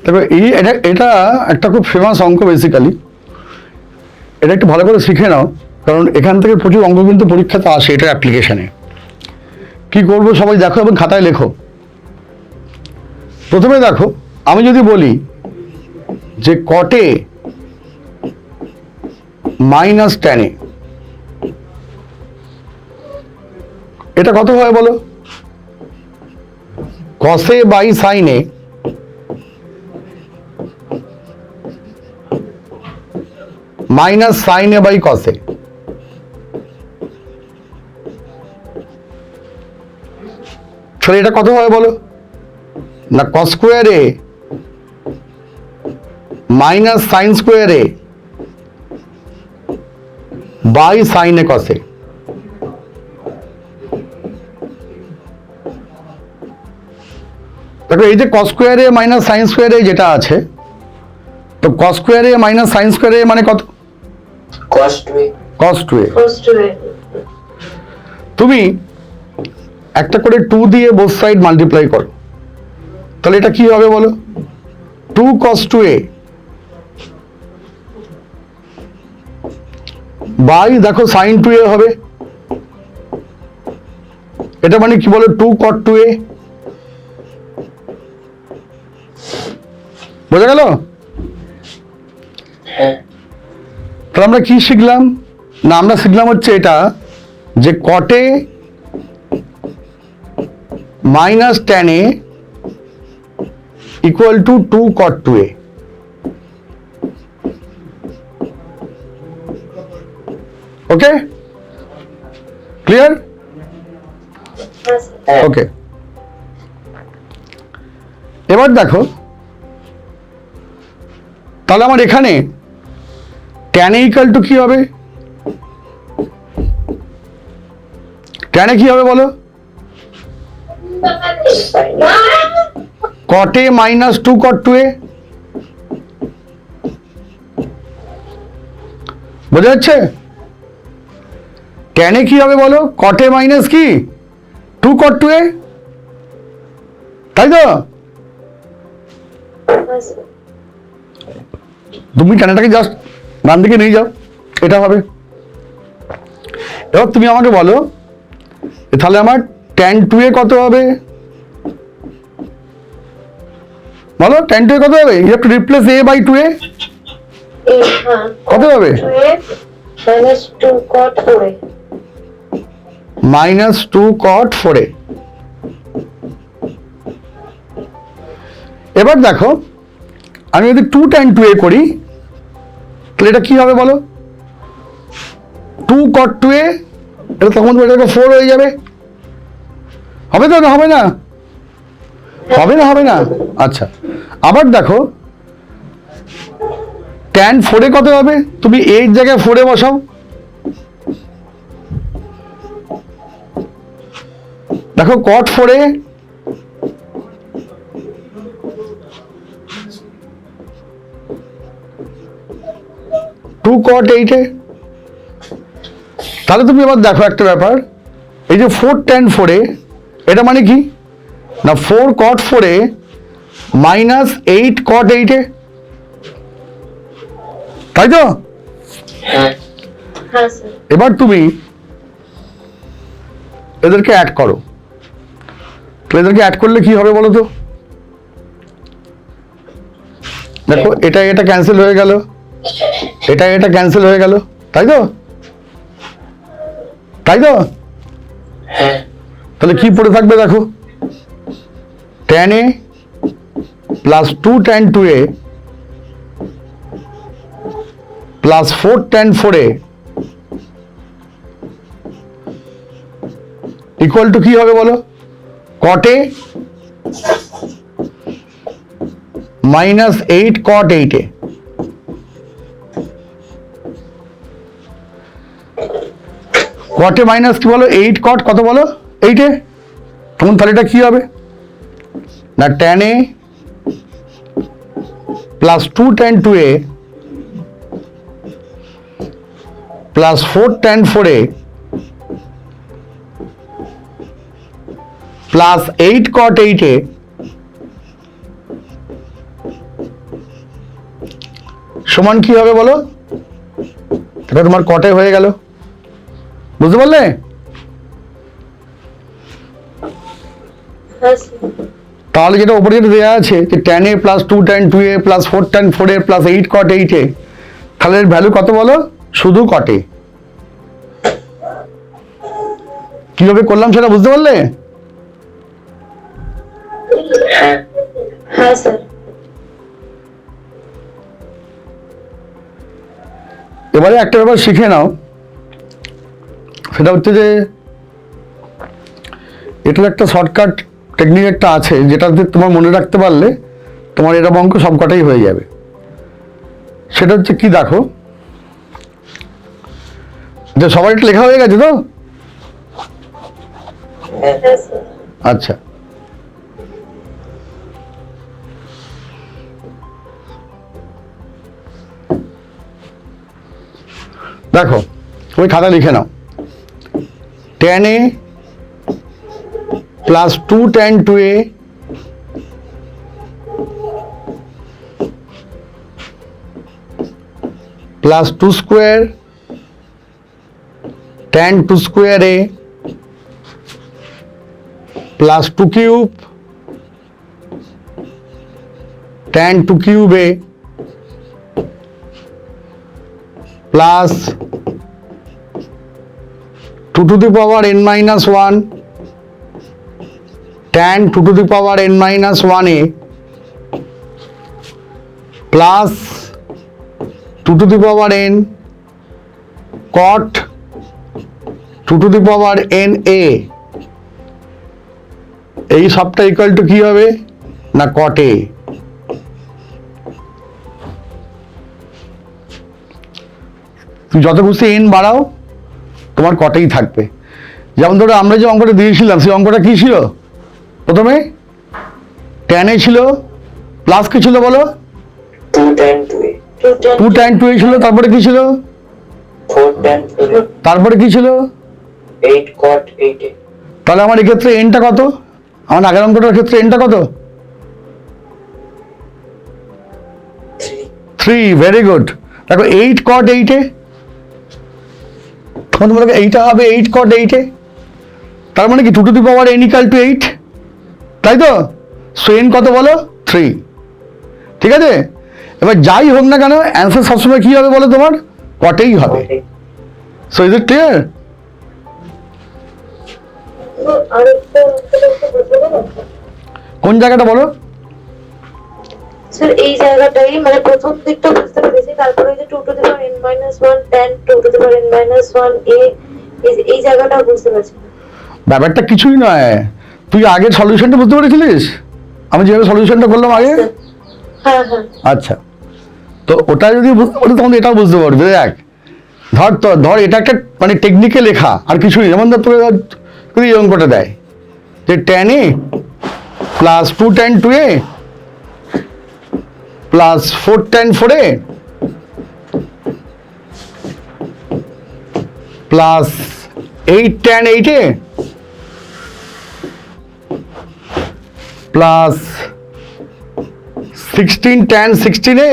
তবে এটা এটা একটা খুব ফেমাস অঙ্ক বেসিক্যালি, এটা একটু ভালো করে শিখে নাও, কারণ এখান থেকে প্রচুর অঙ্ক কিন্তু পরীক্ষাতে আসে এটার অ্যাপ্লিকেশনে। কি করবো সবাই দেখো এবং খাতায় লেখো। প্রথমে দেখো, আমি যদি বলি যে কটে মাইনাস ট্যানে, এটা কত হয় বলো? কসে বাই সাইনে মাইনাস সাইনে বাই কসে। তাহলে এটা কত হয় বলো? না কস স্কোয়ারে মাইনাস সাইন স্কোয়ারে বাই সাইনে কসে। দেখো এই যে কস স্কোয়ারে মাইনাস সাইন স্কোয়ারে যেটা আছে, তো কস স্কোয়ারে মাইনাস সাইন স্কোয়ারে মানে কত? cos 2a। কস 2a। First way. তুমি একটা করে 2 দিয়ে বোথ সাইড মাল্টিপ্লাই করো, তাহলে এটা কি হবে বলো? 2 cos 2a বাই দেখো sin 2a হবে, এটা মানে কি বলো? 2 cot 2a। বোঝা গেল? হ্যাঁ। তাহলে আমরা কি শিখলাম? না আমরা শিখলাম হচ্ছে এটা, যে কটে minus tan A equal to 2 cot 2a। Okay, clear? হ্যাঁ স্যার। হ্যাঁ। ওকে, এবার দেখো, তাহলে আমার এখানে tan a ইকুয়াল টু কি হবে? tan a কি হবে বলো? cot a minus 2 cot 2a। বোঝা যাচ্ছে? tan a কি হবে বলো? cot a মাইনাস কি 2 cot 2a, তাই তো? হ্যাঁ স্যার। তুমি ট্যানটাকে জাস্ট ডান দিকে নিয়ে যাও, এটা হবে। এবার তুমি আমাকে বলো, তাহলে আমার tan 2a কত হবে বলো? tan 2a কত হবে? You have to replace a by 2a। হ্যাঁ। কত হবে? 2a minus 2 cot 4a। Minus 2 cot 4a। এবার দেখো, আমি যদি 2 tan 2a করি, তাহলে এটা কি হবে বলো? 2 cot 2a, এটা তখন এটা 4 হয়ে যাবে। হবে তো? না হবে না? হবে না? হবে না? আচ্ছা, আবার দেখো tan 4a কত হবে? তুমি 8 জায়গায় 4a বসাও। দেখো cot 4a, two cot 8a। তাহলে তুমি এবার দেখো একটা ব্যাপার, এই যে 4 tan 4a, এটা মানে কি না 4 cot 4a minus 8 cot 8a, তাই তো? হ্যাঁ হ্যাঁ স্যার। এবার তুমি এদেরকে অ্যাড করো। তো এদেরকে অ্যাড করলে কি হবে বলো তো? দেখো এটা এটা ক্যান্সেল হয়ে গেল, এটা এটা ক্যান্সেল হয়ে গেল, তাই তো? তাই তো? হ্যাঁ তাহলে কি পড়ে থাকবে দেখো, tan a plus 2 tan 2a plus 4 tan 4a equal to কি হবে বলো? cot a minus 8 cot 8a। cot a minus কি বলো? 8 cot কত বলো? 8a। তখন তাহলে এটা কি হবে না tan a plus 2 tan 2a plus 4 tan 4a plus 8 cot 8a সমান কি হবে বলো? এটা তোমার cot a হয়ে গেল, বুঝতে পারলে? হ্যাঁ স্যার। তাহলে যেটা উপরে যেটা দেওয়া আছে যে tan a plus 2 tan 2a plus 4 tan 4a plus 8 cot 8a, তাহলে এর ভ্যালু কত বলো? শুধু cot a। কিভাবে করলাম সেটা বুঝতে পারলে? হ্যাঁ হ্যাঁ স্যার। এবারে একটা ব্যাপার শিখে নাও, সেটা হচ্ছে যে এটার একটা শর্টকাট টেকনিক একটা আছে, যেটাতে তোমার মনে রাখতে পারলে তোমার এরকম অঙ্ক সবকটাই হয়ে যাবে। সেটা হচ্ছে কি দেখো, যে সবার এটা লেখা হয়ে গেছে তো? হ্যাঁ স্যার। আচ্ছা, দেখো তুমি খাতা লিখে নাও, tan a plus 2 tan 2a plus 2 square tan 2 square a plus 2 cube tan 2 cube a plus 2 to the power n minus 1 tan 2 to the power n minus 1a plus 2 to the power n cot 2 to the power n a, এই সবটা equal to কি হবে না cot a। তুমি যত খুশি n বাড়াও তোমার কটেই থাকবে। যেমন ধরো আমরা যে অঙ্কটা দিয়েছিলাম সেই অঙ্কটা কি ছিল? প্রথমে tan a ছিল প্লাস কি ছিল বলো? 2 tan 2a 2 tan 2a ছিল, তারপরে কি ছিল? 4 tan 4a তারপরে কি ছিল? 8 cot 8a। তাহলে আমার এক্ষেত্রে এনটা কত? আমার আগের অঙ্কটার ক্ষেত্রে এনটা কত? 3। Very good. দেখো 8 cot 8a, তখন তোমার এইটা হবে 8 cot 8a, তার মানে কি 2 to the power n equal to 8, তাই তো? সো n কত বলো? 3। ঠিক আছে, এবার যাই হোক না কেন অ্যান্সার সবসময় কি হবে বলো? তোমার কটেই হবে। So is it clear? আরেকটা বলতে পারো? কোন জায়গাটা বলো? স্যার এই জায়গাটাই মানে প্রথম দিকটা বুঝতে পেরেছি, তারপরে ওই যে 2 to the power n minus 1 tan 2 to the power n minus 1 a এই জায়গাটা বুঝতে পারছি না। ব্যাপারটা কিছুই নয়, তুই আগে সলিউশনটা বুঝতে পেরেছিলিস আমি যেভাবে সলিউশনটা করলাম আগে? হ্যাঁ হ্যাঁ আচ্ছা, তো ওটা যদি ওটা তখন এটাও বুঝতে পারবি। দেখ ধর এটা একটা মানে টেকনিকে লেখা আর কিছুই, যেমন ধর তোকে যদি এই অঙ্কটা দেয় যে tan a plus 2 tan 2a plus 4 tan 4a plus 8 tan 8a plus 16 tan 16a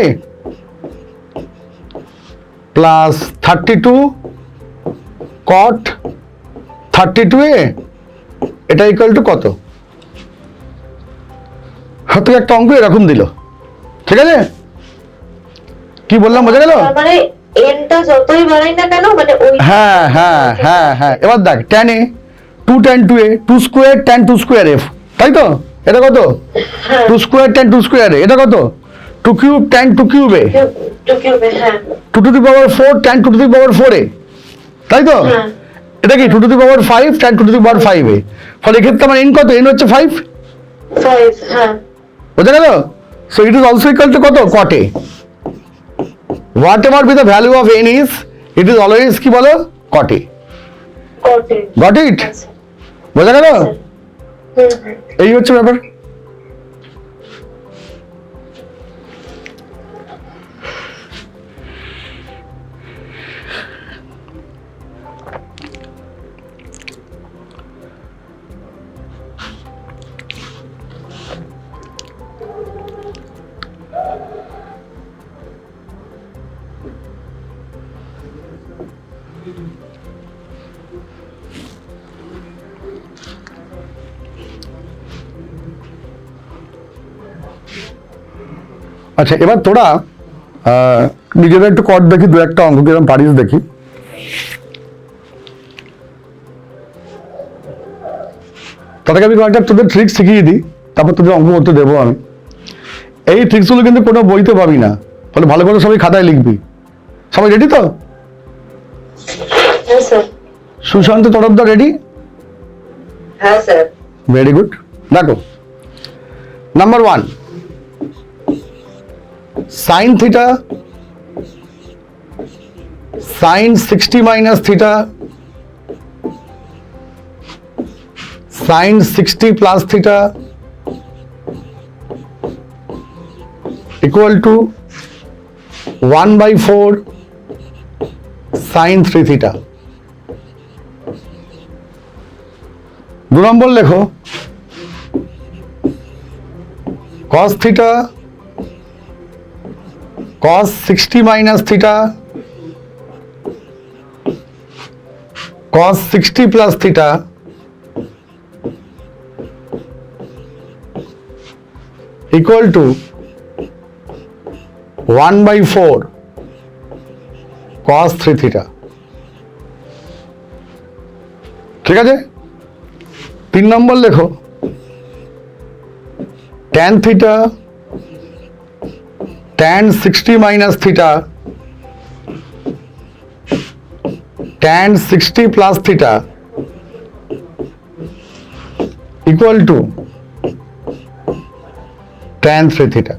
plus 32 cot 32a, এটা ইকুয়াল টু কত? হয়তো একটা অঙ্ক এরকম দিল, ঠিক আছে? কি বললাম বোঝা গেল? মানে nটা যতই বাড়াই না কেন মানে ওই হ্যাঁ হ্যাঁ হ্যাঁ হ্যাঁ, এবার দেখ tan a 2 tan 2a 2 square tan 2 square f, তাই তো? এটা কত? 2 স্কোয়ার tan 2 স্কোয়ার a, এটা কত? 2 cube tan 2 cube a, two কিউবে, হ্যাঁ 2 to the power 4 tan 2 to the power 4a, তাই তো? হ্যাঁ এটা কি 2 to the power 5 tan 2 to the power 5a, ফলে এক্ষেত্রে আমার n কত? n হচ্ছে 5, 5, হ্যাঁ বোঝা গেল? So it is also equal to কত? cot a. Whatever be the value of n is, it is always কি বলো? cot a. কটে Got it? আচ্ছা বোঝা গেল? হুম হুম এই হচ্ছে ব্যাপার। আচ্ছা, এবার তোরা নিজেরা একটু কর দেখি, দু একটা অঙ্ক কিরকম পারিস দেখি। তাদেরকে আমি কয়েকটা তোদের ট্রিক্স শিখিয়ে দিই, তারপর তোদের অঙ্ক করতে দেবো আমি। এই ট্রিক্সগুলো কিন্তু কোনো বইতে পাবি না, ফলে ভালো করে সবাই খাতায় লিখবি। সবাই রেডি তো? হ্যাঁ স্যার সুশান্ত তরফদার রেডি? হ্যাঁ স্যার। Very good. দেখো, number 1, sin theta sin 60 minus theta sin 60 plus theta equal to 1/4 sin 3 theta। 2 নম্বর লেখো, cos theta cos 60 minus theta cos 60 plus theta equal to 1/4 cos 3 theta। ঠিক আছে? 3 নম্বর লেখো, tan theta tan 60 minus theta tan 60 plus theta equal to tan 3 theta।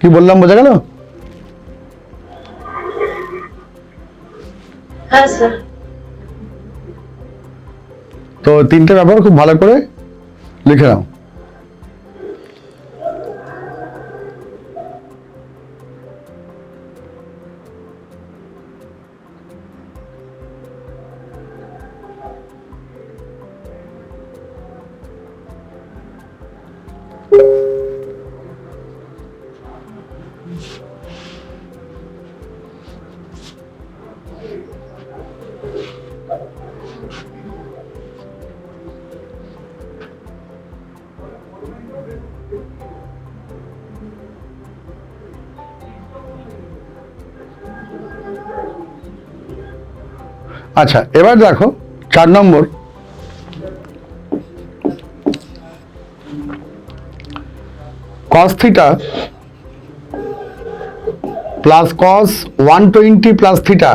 কি বললাম বোঝা গেল? হ্যাঁ sir তো তিনটে ব্যাপার খুব ভালো করে লিখে নাও। আচ্ছা, এবার দেখো 4 নম্বর, cos theta plus cos 120 plus theta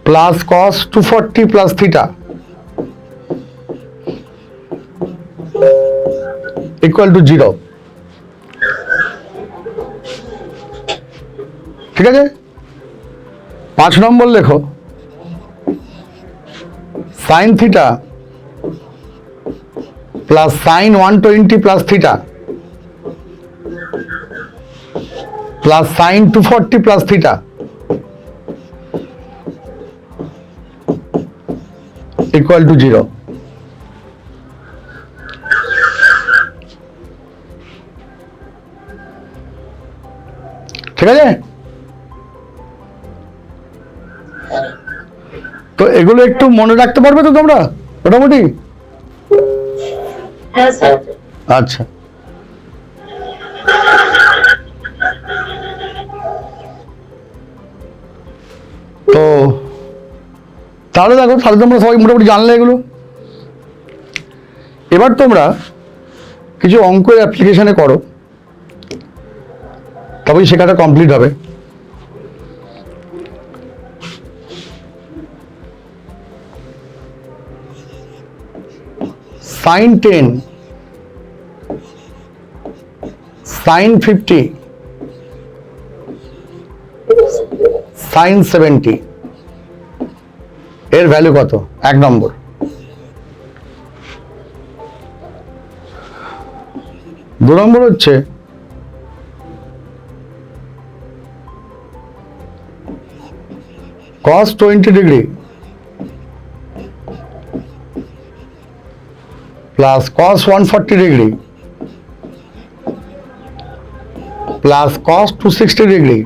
plus cos 240 plus theta equal to 0. ঠিক আছে, 5 নম্বর লেখো sin theta plus sin 120 plus theta plus sin 240 plus theta equal to 0. ঠিক আছে, তো এগুলো একটু মনে রাখতে পারবে তো তোমরা মোটামুটি? হ্যাঁ স্যার। আচ্ছা, তো তাহলে দেখো, তাহলে তোমরা সবাই মোটামুটি জানলে এগুলো। এবার তোমরা কিছু অঙ্কের অ্যাপ্লিকেশনে করো, তবেই শেখাটা কমপ্লিট হবে। sin 10, sin 50, sin 70 এর ভ্যালু কত? 1 নম্বর। 2 নম্বর হচ্ছে cos 20 degree plus cos 140 degree plus cos 260 degree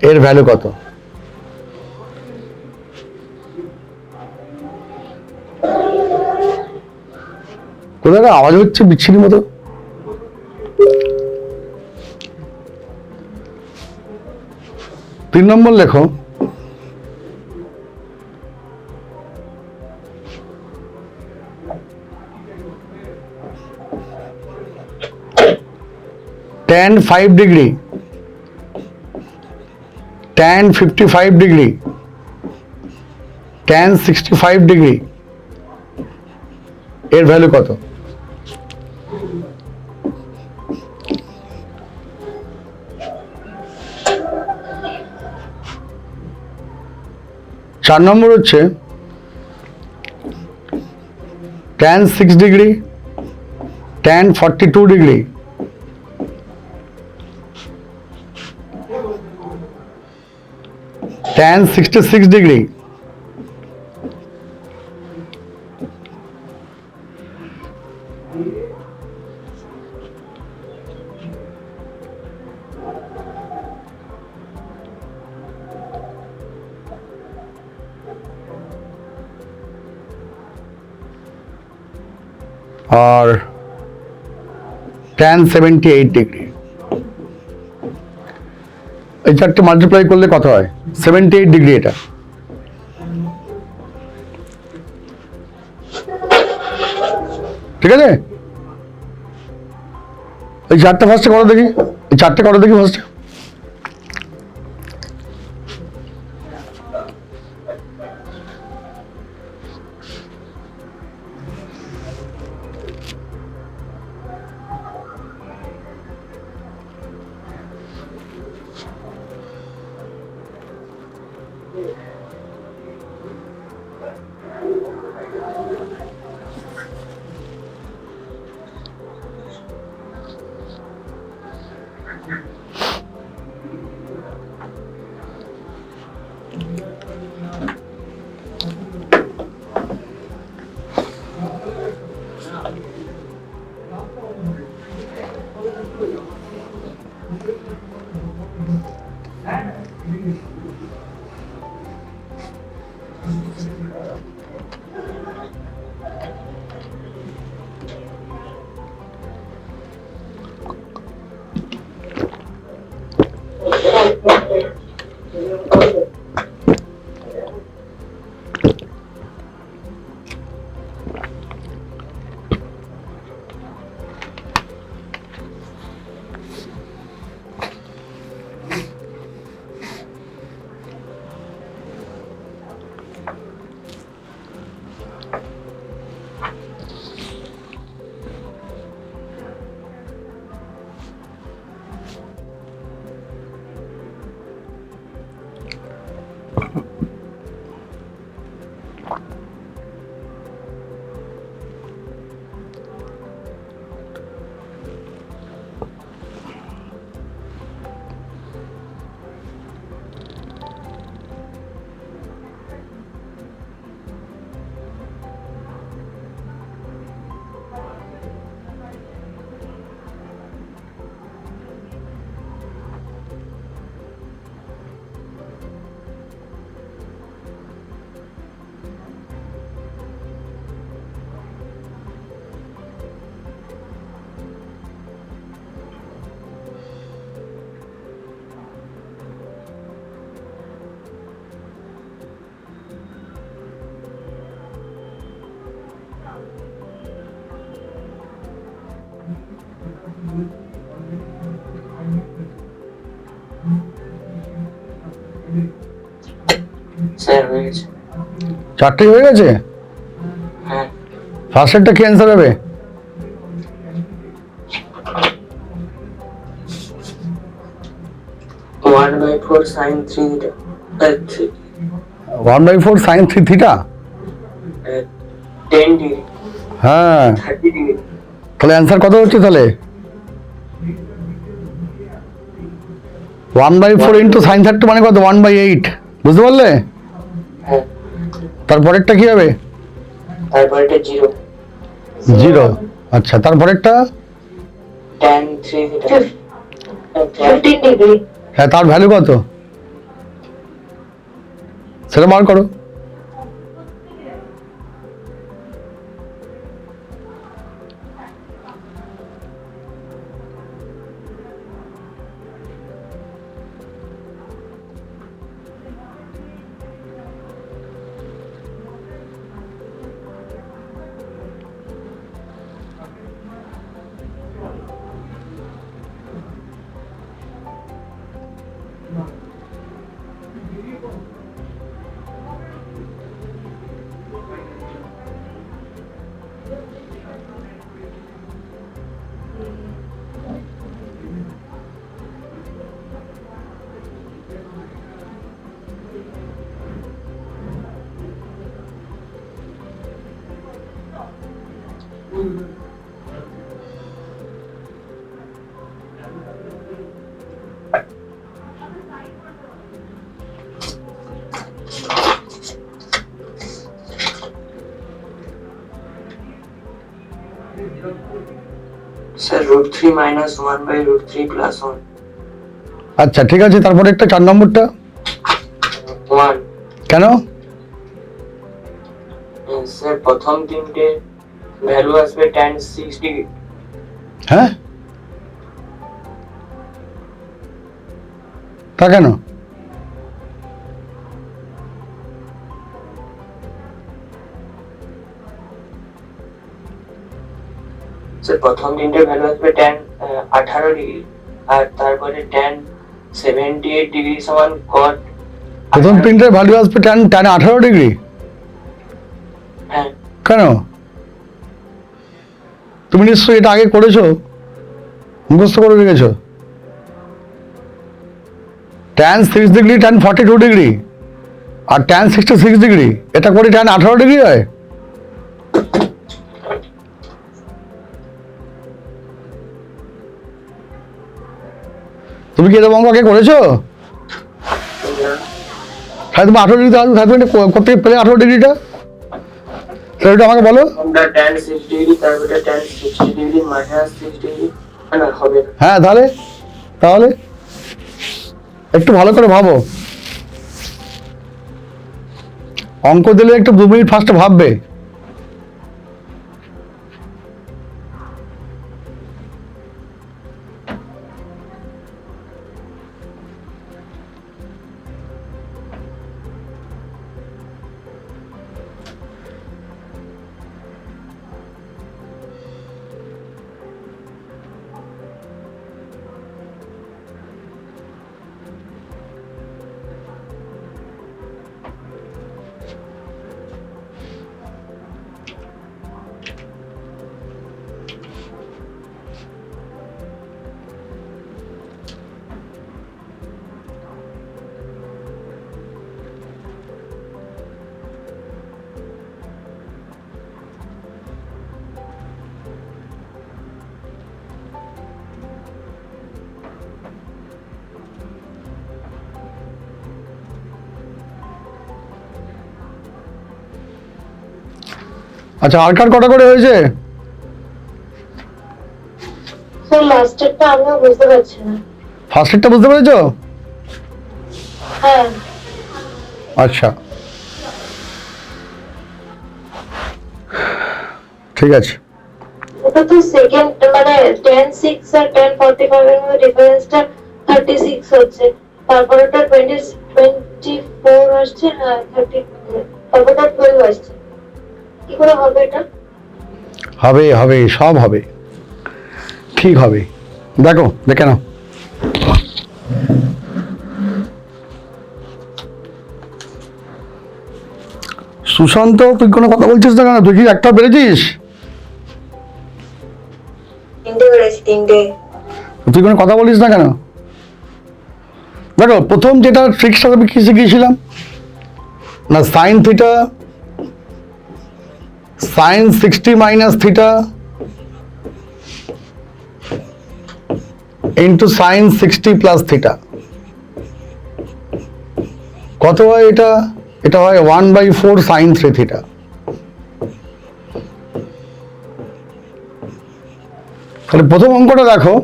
এর ভ্যালু কত? কোথায় আওয়াজ হচ্ছে বিচ্ছিরি মতো? তিন নম্বর লেখো tan 5 degree, tan 55 degree, tan 65 degree এর ভ্যালু কত? চার নম্বর হচ্ছে tan 6 degree, tan 42 degree, tan 66 degree আর tan 78 degree। এই চারটে মাল্টিপ্লাই করলে কত হয়? 78 ডিগ্রি। এটা ঠিক আছে, এই চারটে ফার্স্টে করো দেখি, এই চারটে করো দেখি ফার্স্টে। 4টেই হয়ে গেছে। হ্যাঁ ফার্স্ট সেটটা কি অ্যান্সার হবে? One by four sine three theta 1/4 sin 3 theta. 10 degree হ্যাঁ, 30 ডিগ্রি। তাহলে অ্যান্সার কত হচ্ছে তাহলে? 1/4 ইন্টু সাইন 30 মানে কত? 1/8, বুঝতে পারলে? হ্যাঁ তারপরেরটা কি হবে? তারপরটা 0 0। আচ্ছা, তারপরেরটা? tan 3 theta 15 degree. হ্যাঁ, তার ভ্যালু কত সেটা বার করো। স্যার √3 মাইনাস 1/√3 প্লাস 1 আচ্ছা, ঠিক আছে, তারপরে একটা 4 নম্বরটা 1। কেন? স্যার প্রথম তিনটে ভ্যালু আসবে tan 6 ডিগ্রি। হ্যাঁ, তা কেন? স্যার প্রথম তিনটে ভ্যালু আসবে tan 18 ডিগ্রি, আর তারপরে tan 78 ডিগ্রি সমান cot প্রথম প্রিন্টের ভ্যালু আসবে tan 18 ডিগ্রি। হ্যাঁ কেন? তুমি নিশ্চয়ই এটা আগে করেছো, মুখস্থ করে রেখেছো। tan 6 ডিগ্রি tan 42 ডিগ্রি আর tan 66 ডিগ্রি, এটা করে tan 18 ডিগ্রি হয়। তুমি কি এরকম অঙ্ক আগে করেছো? হ্যাঁ, তুমি 18 ডিগ্রি করতে পেলে 18 ডিগ্রিটা সেটা আমাকে বলো। আমরা tan 6 ডিগ্রি তারপরে tan 60 ডিগ্রি মাইনাস 6 ডিগ্রি না হবে। হ্যাঁ, তাহলে একটু ভালো করে ভাবো। অঙ্ক দিলে একটু 2 মিনিট ফার্স্টে ভাববে। আচ্ছা, আর কার কটা করে হয়েছে? স্যার লাস্টেরটা আমিও বুঝতে পারছি না। ফার্স্ট সেটটা বুঝতে পেরেছো? হ্যাঁ, আচ্ছা, ঠিক আছে। ওটা তো সেকেন্ড মানে 10 6 আর 10 45 এর মধ্যে ডিফারেন্সটা 36 হচ্ছে, তারপরে ওটা 24 আসছে। হ্যাঁ 30, তারপরটা 12 আসছে। কি করে হবে এটা? হবে, সব হবে, ঠিক হবে। দেখো, দেখে নাও। সুশান্ত, তুই কোনো কথা বলছিস না কেন? তুই কি একটা বেড়েছিস? তিনটে বেড়েছি, তিনটে। তুই কোনো কথা বলিস না কেন? দেখো, প্রথম যেটা ট্রিক্সটা আমি কি শিখিয়েছিলাম না, sine theta sine 60 minus theta into sign 60 plus theta কত হয়? এটা এটা হয় 1/4 সাইন 3 থিটা। তাহলে প্রথম অঙ্কটা দেখো,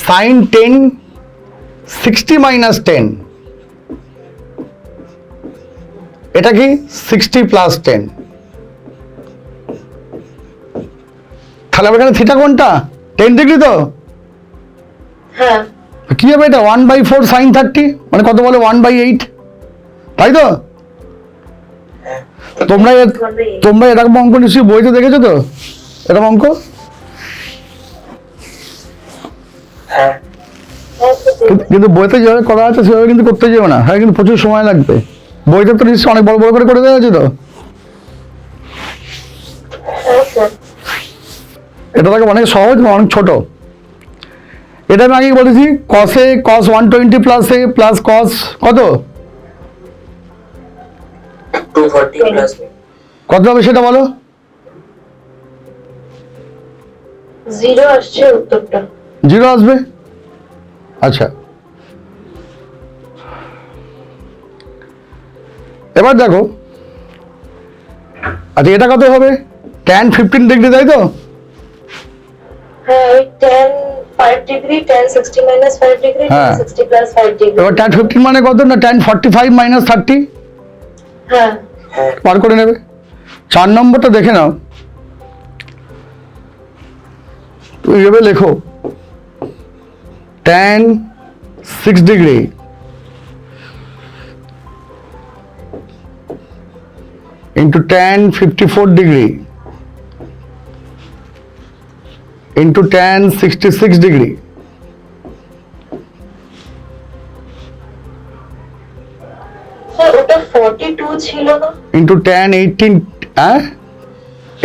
সাইন 10 60 মাইনাস 10, এটা কি 60 প্লাস 10। তাহলে এখানে থিটা কোনটা? 10 ডিগ্রি তো? হ্যাঁ কি হবে এটা? 1/4 সাইন 30, মানে কত বলে 1/8, তাই তো? তোমরা এরকম অঙ্ক নিশ্চয়ই বইতে দেখেছো তো, এরকম অঙ্ক? হ্যাঁ কিন্তু বইতে যেভাবে করা আছে সেভাবে কিন্তু করতে যাবে না, হ্যাঁ, কিন্তু প্রচুর সময় লাগবে। বইতে তো নিশ্চয়ই অনেক বড় বড় করে দেওয়া আছে তো। হ্যাঁ স্যার। এটা থাকে অনেক সহজ, অনেক ছোট। এটা আমি আগেই বলেছি, কসে কস 120 প্লাস এ প্লাস কস কত 240 প্লাস কত হবে সেটা বলো? 0 আসছে উত্তরটা। 0 আসবে। আচ্ছা, এবার দেখো, আচ্ছা এটা কত হবে? tan 15 ডিগ্রি, তাই তো? হ্যাঁ, ওই tan 5 degree, tan 60 minus 5 degree, হ্যাঁ। tan 60 plus 5 degree. এবার tan 15 মানে কত? না tan 45 মাইনাস 30 হ্যাঁ হ্যাঁ বার করে নেবে। 4 নম্বরটা দেখে নাও, তুমি এভাবে লেখো, tan 6 degree into tan 54 degree into tan 66 degree sir, ওটা 42 ছিল না? into tan 18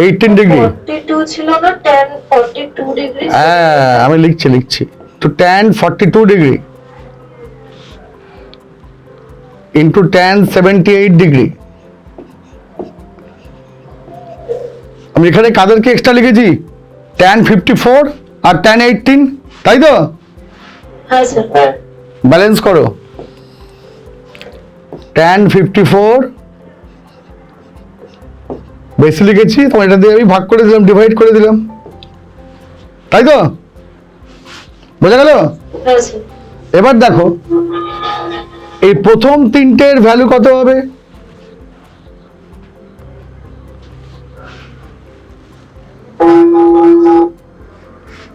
18 degree 42 ছিল না, tan 42 ডিগ্রি। হ্যাঁ, আমি লিখছি তো tan 42 degree into tan 78 degree। আমি এখানে কাদেরকে এক্সট্রা লিখেছি? tan 54 আর tan 18, তাই তো? হ্যাঁ স্যার। হ্যাঁ ব্যালেন্স করো, tan 54 বেশি লিখেছি, তোমার এটা দিয়ে আমি ভাগ করে দিলাম, ডিভাইড করে দিলাম, তাই তো? বোঝা গেল? হ্যাঁ স্যার। এবার দেখো, এই প্রথম তিনটের ভ্যালু কত হবে?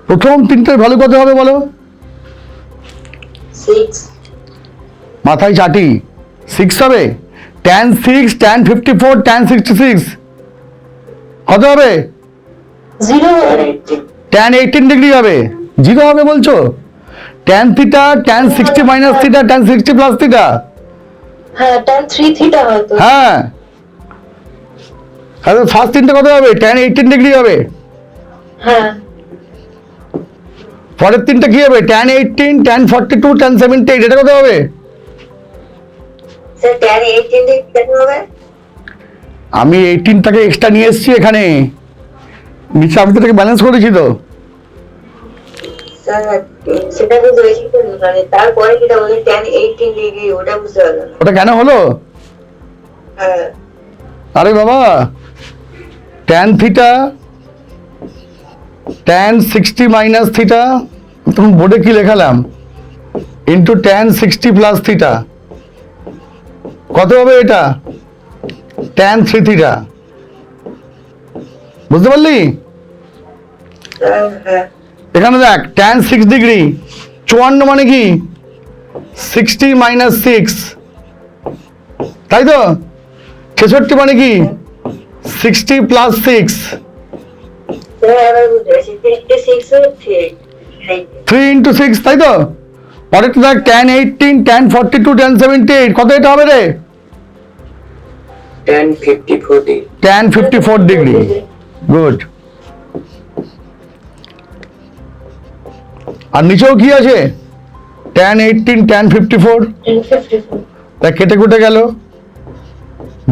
প্রথম তিনটের ভ্যালু কত হবে বলো? 6। মাথায় চাটি, 6 হবে। tan 6, tan 54, tan 66 কত হবে? 0 হবে। tan 18 ডিগ্রি হবে। 0 হবে বলছো? tan theta, tan 60 minus theta, tan 60 plus theta. হ্যাঁ, tan 3 থিটা হয়তো। হ্যাঁ, তাহলে ফার্স্ট তিনটে কত হবে? tan 18 ডিগ্রি হবে। হ্যাঁ পরের তিনটা কি হবে? tan 18, tan 42, tan 78, এটা কত হবে? স্যার, tan 18 ডিগ্রি কেন হবে? আমি 18টাকে এক্সট্রা নিয়ে এসেছি এখানে, নিচে আমি তোকে ব্যালেন্স করেছি তো। স্যার, সেটা বুঝতে পেরেছি, কিন্তু মানে তারপরে যেটা বলি tan 18 ডিগ্রি, ওটা বুঝতে পারলাম না। ওটা কেন হলো? হ্যাঁ আরে বাবা, tan theta, tan 60 minus theta, তুমি বোর্ডে কি লেখালাম, ইন্টু tan 60 প্লাস থিটা কত হবে? এটা tan 3 থিটা। বুঝতে পারলি? স্যার। হ্যাঁ এখানে দেখ, tan 6 ডিগ্রি 54 মানে কি 60 মাইনাস 6, তাই তো? 66 মানে কি 60 প্লাস 6, স্যার, এবার বুঝতে পেরেছি, 6 হচ্ছে 3 ইন্টু 6, তাই তো? পরেরটা দেখ, tan 18, tan 42, tan 78 কত এটা হবে রে? tan 54 degree. tan 54 degree, good. আর নিচেও কি আছে? tan 18, tan 54, 1054 তা কেটে কুটে গেল,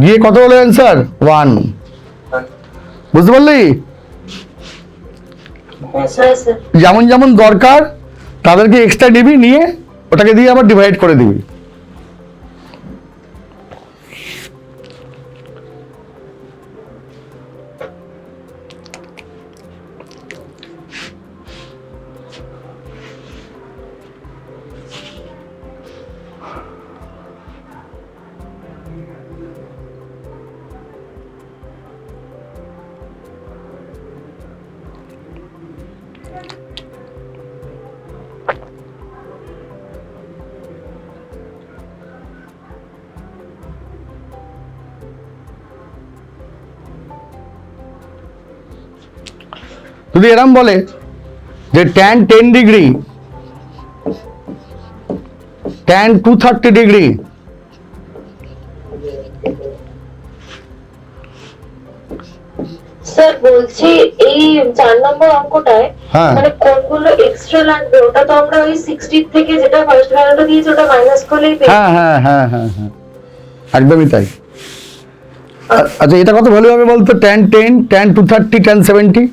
গিয়ে কত হলো অ্যান্সার? 1। বুঝতে পারলি? হ্যাঁ স্যার। হ্যাঁ স্যার যেমন যেমন দরকার তাদেরকে এক্সট্রা দিবি, নিয়ে ওটাকে দিয়ে আবার ডিভাইড করে দিবি। যদি এরম বলে যে tan 10 degree, tan 230 degree, sir বলছি এই 4 নম্বর অঙ্কটায় হ্যাঁ। মানে কোনগুলো এক্সট্রা লাগবে ওটা তো আমরা ওই 60 থেকে যেটা ফার্স্ট ভ্যালুটা দিয়েছি ওটা মাইনাস করলেই পেয়ে হ্যাঁ হ্যাঁ হ্যাঁ হ্যাঁ হ্যাঁ, একদমই তাই। আচ্ছা এটা কত ভ্যালু হবে বলতো? tan 10, tan 230, tan 70?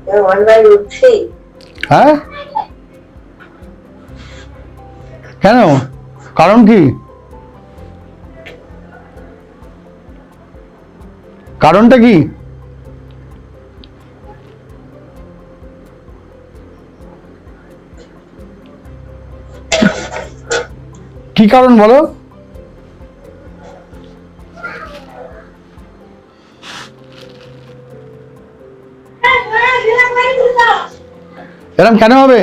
Yeah, 1/√3. হ্যাঁ, কেন? কারণ কি? কারণটা কি? কি কারণ বলো? এরকম কেন হবে?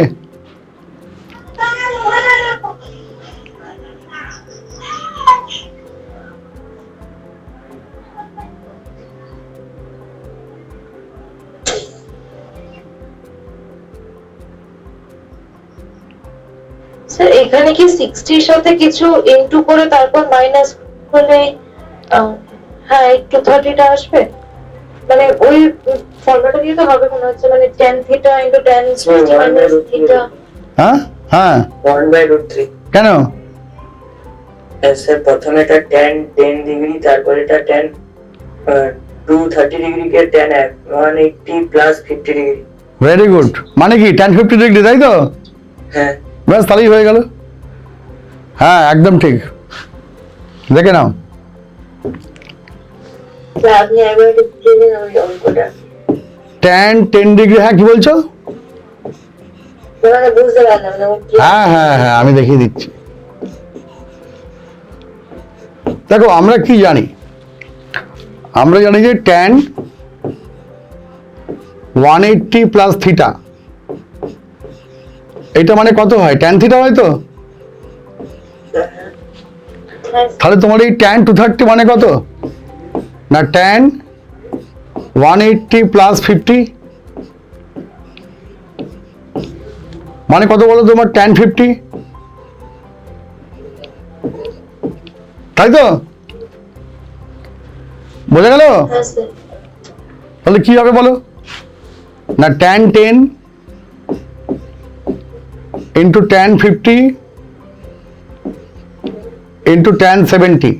স্যার এখানে কি 60 এর সাথে কিছু ইনটু করে তারপর মাইনাস করলে হ্যাঁ একটু 30 টা আসবে, মানে ওই ফর্মুলাটা দিয়ে তো হবে মনে হচ্ছে, মানে tan theta into tan 60 minus theta. হ্যাঁ হ্যাঁ, 1/√3। কেন? স্যার প্রথমে এটা tan 10 ডিগ্রি, তারপর এটা tan 230 ডিগ্রি কে tan 180 plus 50 degree. Very good. মানে কি tan 50 ডিগ্রি, তাই তো? হ্যাঁ ব্যাস তাহলেই হয়ে গেল। হ্যাঁ একদম ঠিক, দেখে নাও। স্যার আপনি একবার একটু বুঝিয়ে দিন ওই অঙ্কটা, tan 10 ডিগ্রি, হ্যাঁ কি বলছো? মানে বুঝতে পারলাম না হ্যাঁ হ্যাঁ হ্যাঁ, আমি দেখিয়ে দিচ্ছি। দেখো আমরা কি জানি? আমরা জানি যে tan 180 প্লাস থিটা, এটা মানে কত হয়? tan থিটা হয় তো? তাহলে তোমার এই tan 230 মানে কত? না tan 180 প্লাস 50 মানে কত বলো তোমার? tan 50, তাই তো? বোঝা গেল? হ্যাঁ স্যার তাহলে কি হবে বলো? না tan 10 into tan 50 into tan 70,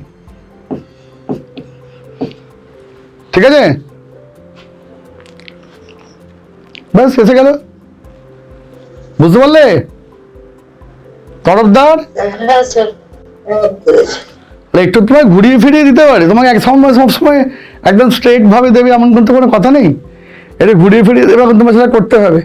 ঠিক আছে? ব্যাস এসে গেল। বুঝতে পারলে তরফদার? হ্যাঁ স্যার একটু তোমায় ঘুরিয়ে ফিরিয়ে দিতে পারে, তোমাকে এক সময় সবসময় একদম স্ট্রেট ভাবে দেবে এমন কিন্তু কোনো কথা নেই, এটা ঘুরিয়ে ফিরিয়ে দেবে, এখন তোমার সেটা করতে হবে।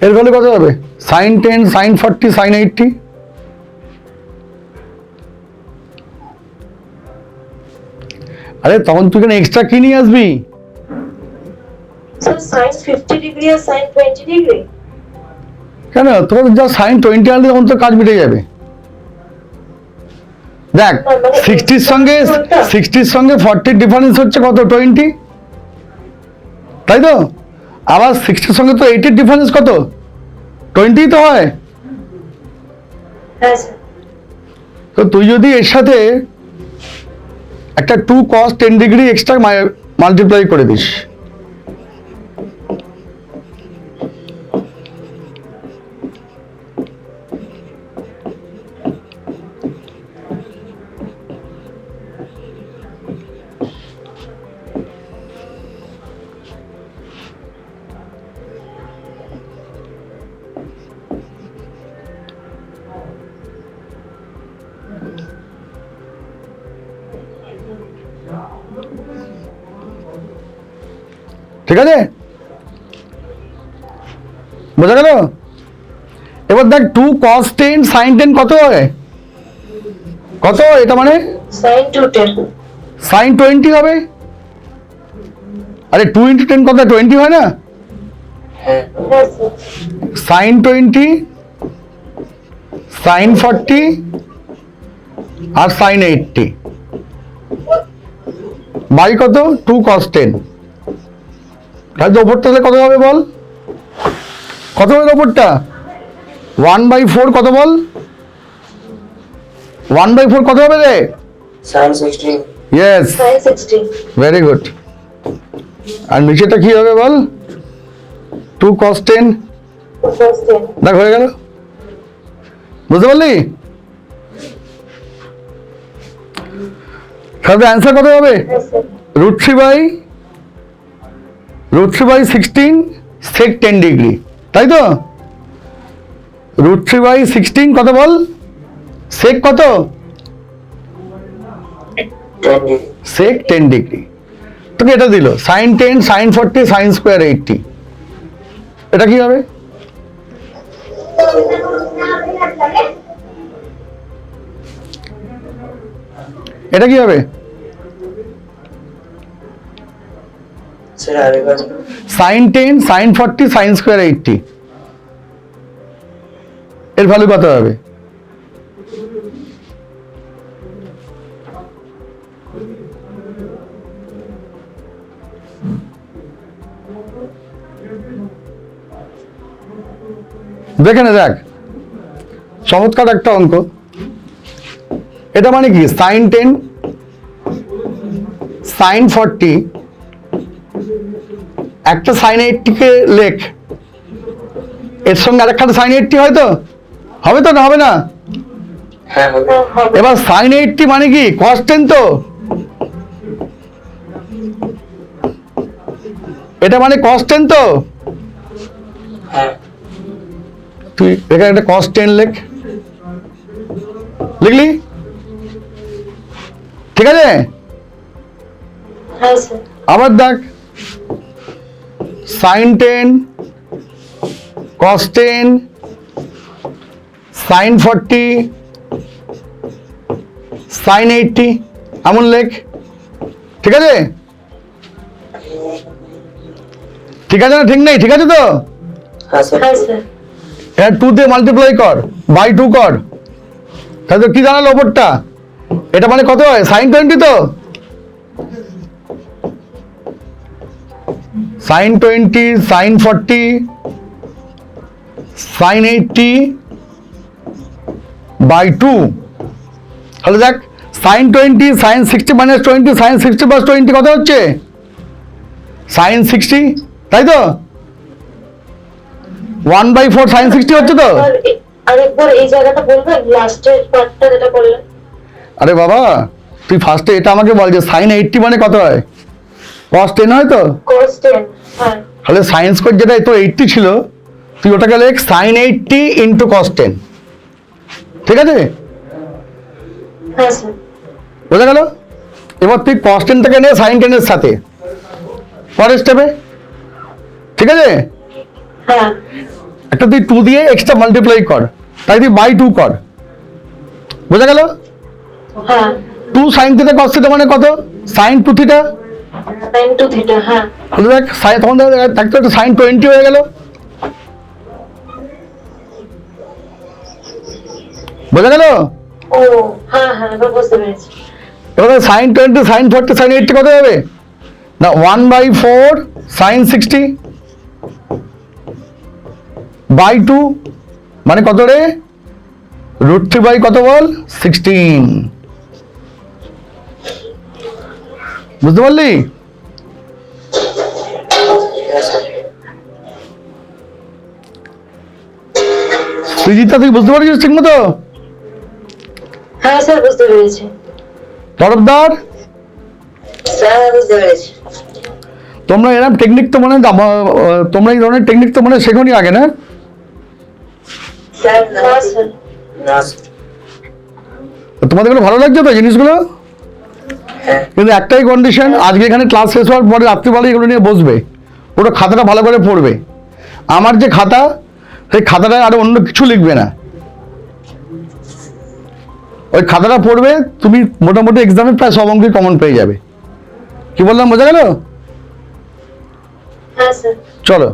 এর ভ্যালু কত হবে? Sine 10, sine 40, sine 80। আরে তখন তুই কেন এক্সট্রা কি নিয়ে আসবি? So sin 50 degree or sin 20 degree? কেন তোর যা সাইন 20 আনলে তখন তো কাজ মিটে যাবে। দেখ, না, মানে 60 সঙ্গে 40 ডিফারেন্স হচ্ছে কত? 20, তাই তো? আবার 60 সঙ্গে তো 80 ডিফারেন্স কত? 20 তো হয়। হ্যাঁ স্যার। তো তুই যদি এর সাথে একটা 2 cos 10 ডিগ্রি এক্সট্রা মাল্টিপ্লাই করে দিস, ঠিক আছে? বোঝা গেল? এবার দেখ 2 cos 10 sin 10 কত হয়? কত এটা মানে? sin 210। sin 20 হবে। আরে 2 into 10 কত? 20 হয় না? হ্যাঁ হ্যাঁ স্যার। sin 20, sin 40 আর sin 80 বাই কত? 2 cos 10। তাহলে ওপরটা কত হবে বল? কত হবে ওপরটা? 1/4 কত বল? 1/4 কত হবে রে? Sine 60 yes, sin 60। Very good. আর নিচেটা কি হবে বল? 2 cos 10। cos 10। দেখ হয়ে গেল। বুঝতে পারলি? তাহলে অ্যান্সার কত হবে? হ্যাঁ স্যার। √3/16 sec 10 ডিগ্রি, তাই তো? √3/16 কত বল? sec কত? 10 ডিগ্রি sec 10 ডিগ্রি। তোকে এটা দিল sin 10, sin 40, sin square 80। এটা কি হবে? এটা কি হবে? স্যার আরেকবার sin 10, sin 40, sin square 80 এর ভ্যালু কত হবে? দেখে না, দেখ চমৎকার একটা অঙ্ক। এটা মানে কি? sin 10, sin 40, একটা sin 80 কে লেখ, এর সঙ্গে আরেকটা sin 80 হয় তো? হবে তো না হবে না? হ্যাঁ হবে হ্যাঁ হবে। এবার sin 80 মানে কি? cos 10 তো? এটা মানে cos 10 তো? হ্যাঁ তুই এখানে একটা cos 10 লেখ, লিখলি? ঠিক আছে? হ্যাঁ স্যার। আবার দেখ sin 10, cos 10, sin 40, sin 80 এমন লেখ। ঠিক আছে? ঠিক আছে না ঠিক নেই? ঠিক আছে তো? হ্যাঁ স্যার হ্যাঁ স্যার। এটা 2 দিয়ে মাল্টিপ্লাই কর, বাই 2 কর, তাহলে কি জানালো ওপরটা? এটা মানে কত হয়? sin 20 তো? sin 20, sin 40, sin 80 by 2। তাহলে দেখ sin 20, sin 60 minus 20, sin 60 plus 20 কত হচ্ছে? sin 60, তাই তো? 1/4 sin 60 হচ্ছে তো? আরেকবার এই জায়গাটা বলবেন, লাস্টের পার্টটা যেটা বললেন। আরে বাবা, তুই ফার্স্টে এটা আমাকে বল যে sin 80 মানে কত হয়? cos 10 হয় তো? cos 10। হ্যাঁ। তাহলে sin স্কয়ার যেটা তোর 80 ছিল, তুই ওটাকে লেখ sin 80 into cos 10। ঠিক আছে? হ্যাঁ স্যার। বোঝা গেল? এবার তুই cos 10 টাকে নে sin 10 এর সাথে পরের স্টেপে। ঠিক আছে? হ্যাঁ। একটা তুই 2 দিয়ে এক্সট্রা মাল্টিপ্লাই কর, তাই তুই বাই 2 কর, বোঝা গেল? হ্যাঁ 2 sin থিটা cos থিটা মানে কত? sin 2 theta. sin 2 theta. হ্যাঁ তাহলে দেখ তখন দেখতে একটা sin 20 হয়ে গেল, বোঝা গেল? ও হ্যাঁ হ্যাঁ এবার বুঝতে পেরেছি। এবার sin 20 sin 40 sin 80 কত হবে না? 1/4 sin 60 বাই 2 মানে কত রে? √3 বাই কত বল? 16। বুঝতে পারলি? সৃজিতা তুই বুঝতে পারছিস ঠিক মতো? হ্যাঁ স্যার বুঝতে পেরেছি। তরফদার স্যার বুঝতে পেরেছি। তোমরা এরকম টেকনিক তো মানে তোমরা এই ধরনের টেকনিক তো মানে শেখোনি আগে না? স্যার না স্যার। না তোমাদের এগুলো ভালো লাগছে তো জিনিসগুলো? হ্যাঁ কিন্তু একটাই কন্ডিশন, আজকে এখানে ক্লাস শেষ হওয়ার পরে রাত্রিবেলা এগুলো নিয়ে বসবে, পুরো খাতাটা ভালো করে পড়বে। আমার যে খাতা, সেই খাতাটায় আরো অন্য কিছু লিখবে না, ওই খাতাটা পড়বে, তুমি মোটামুটি এক্সামে প্রায় সব অঙ্কে কমন পেয়ে যাবে। কি বললাম বোঝা গেল? হ্যাঁ স্যার। চলো।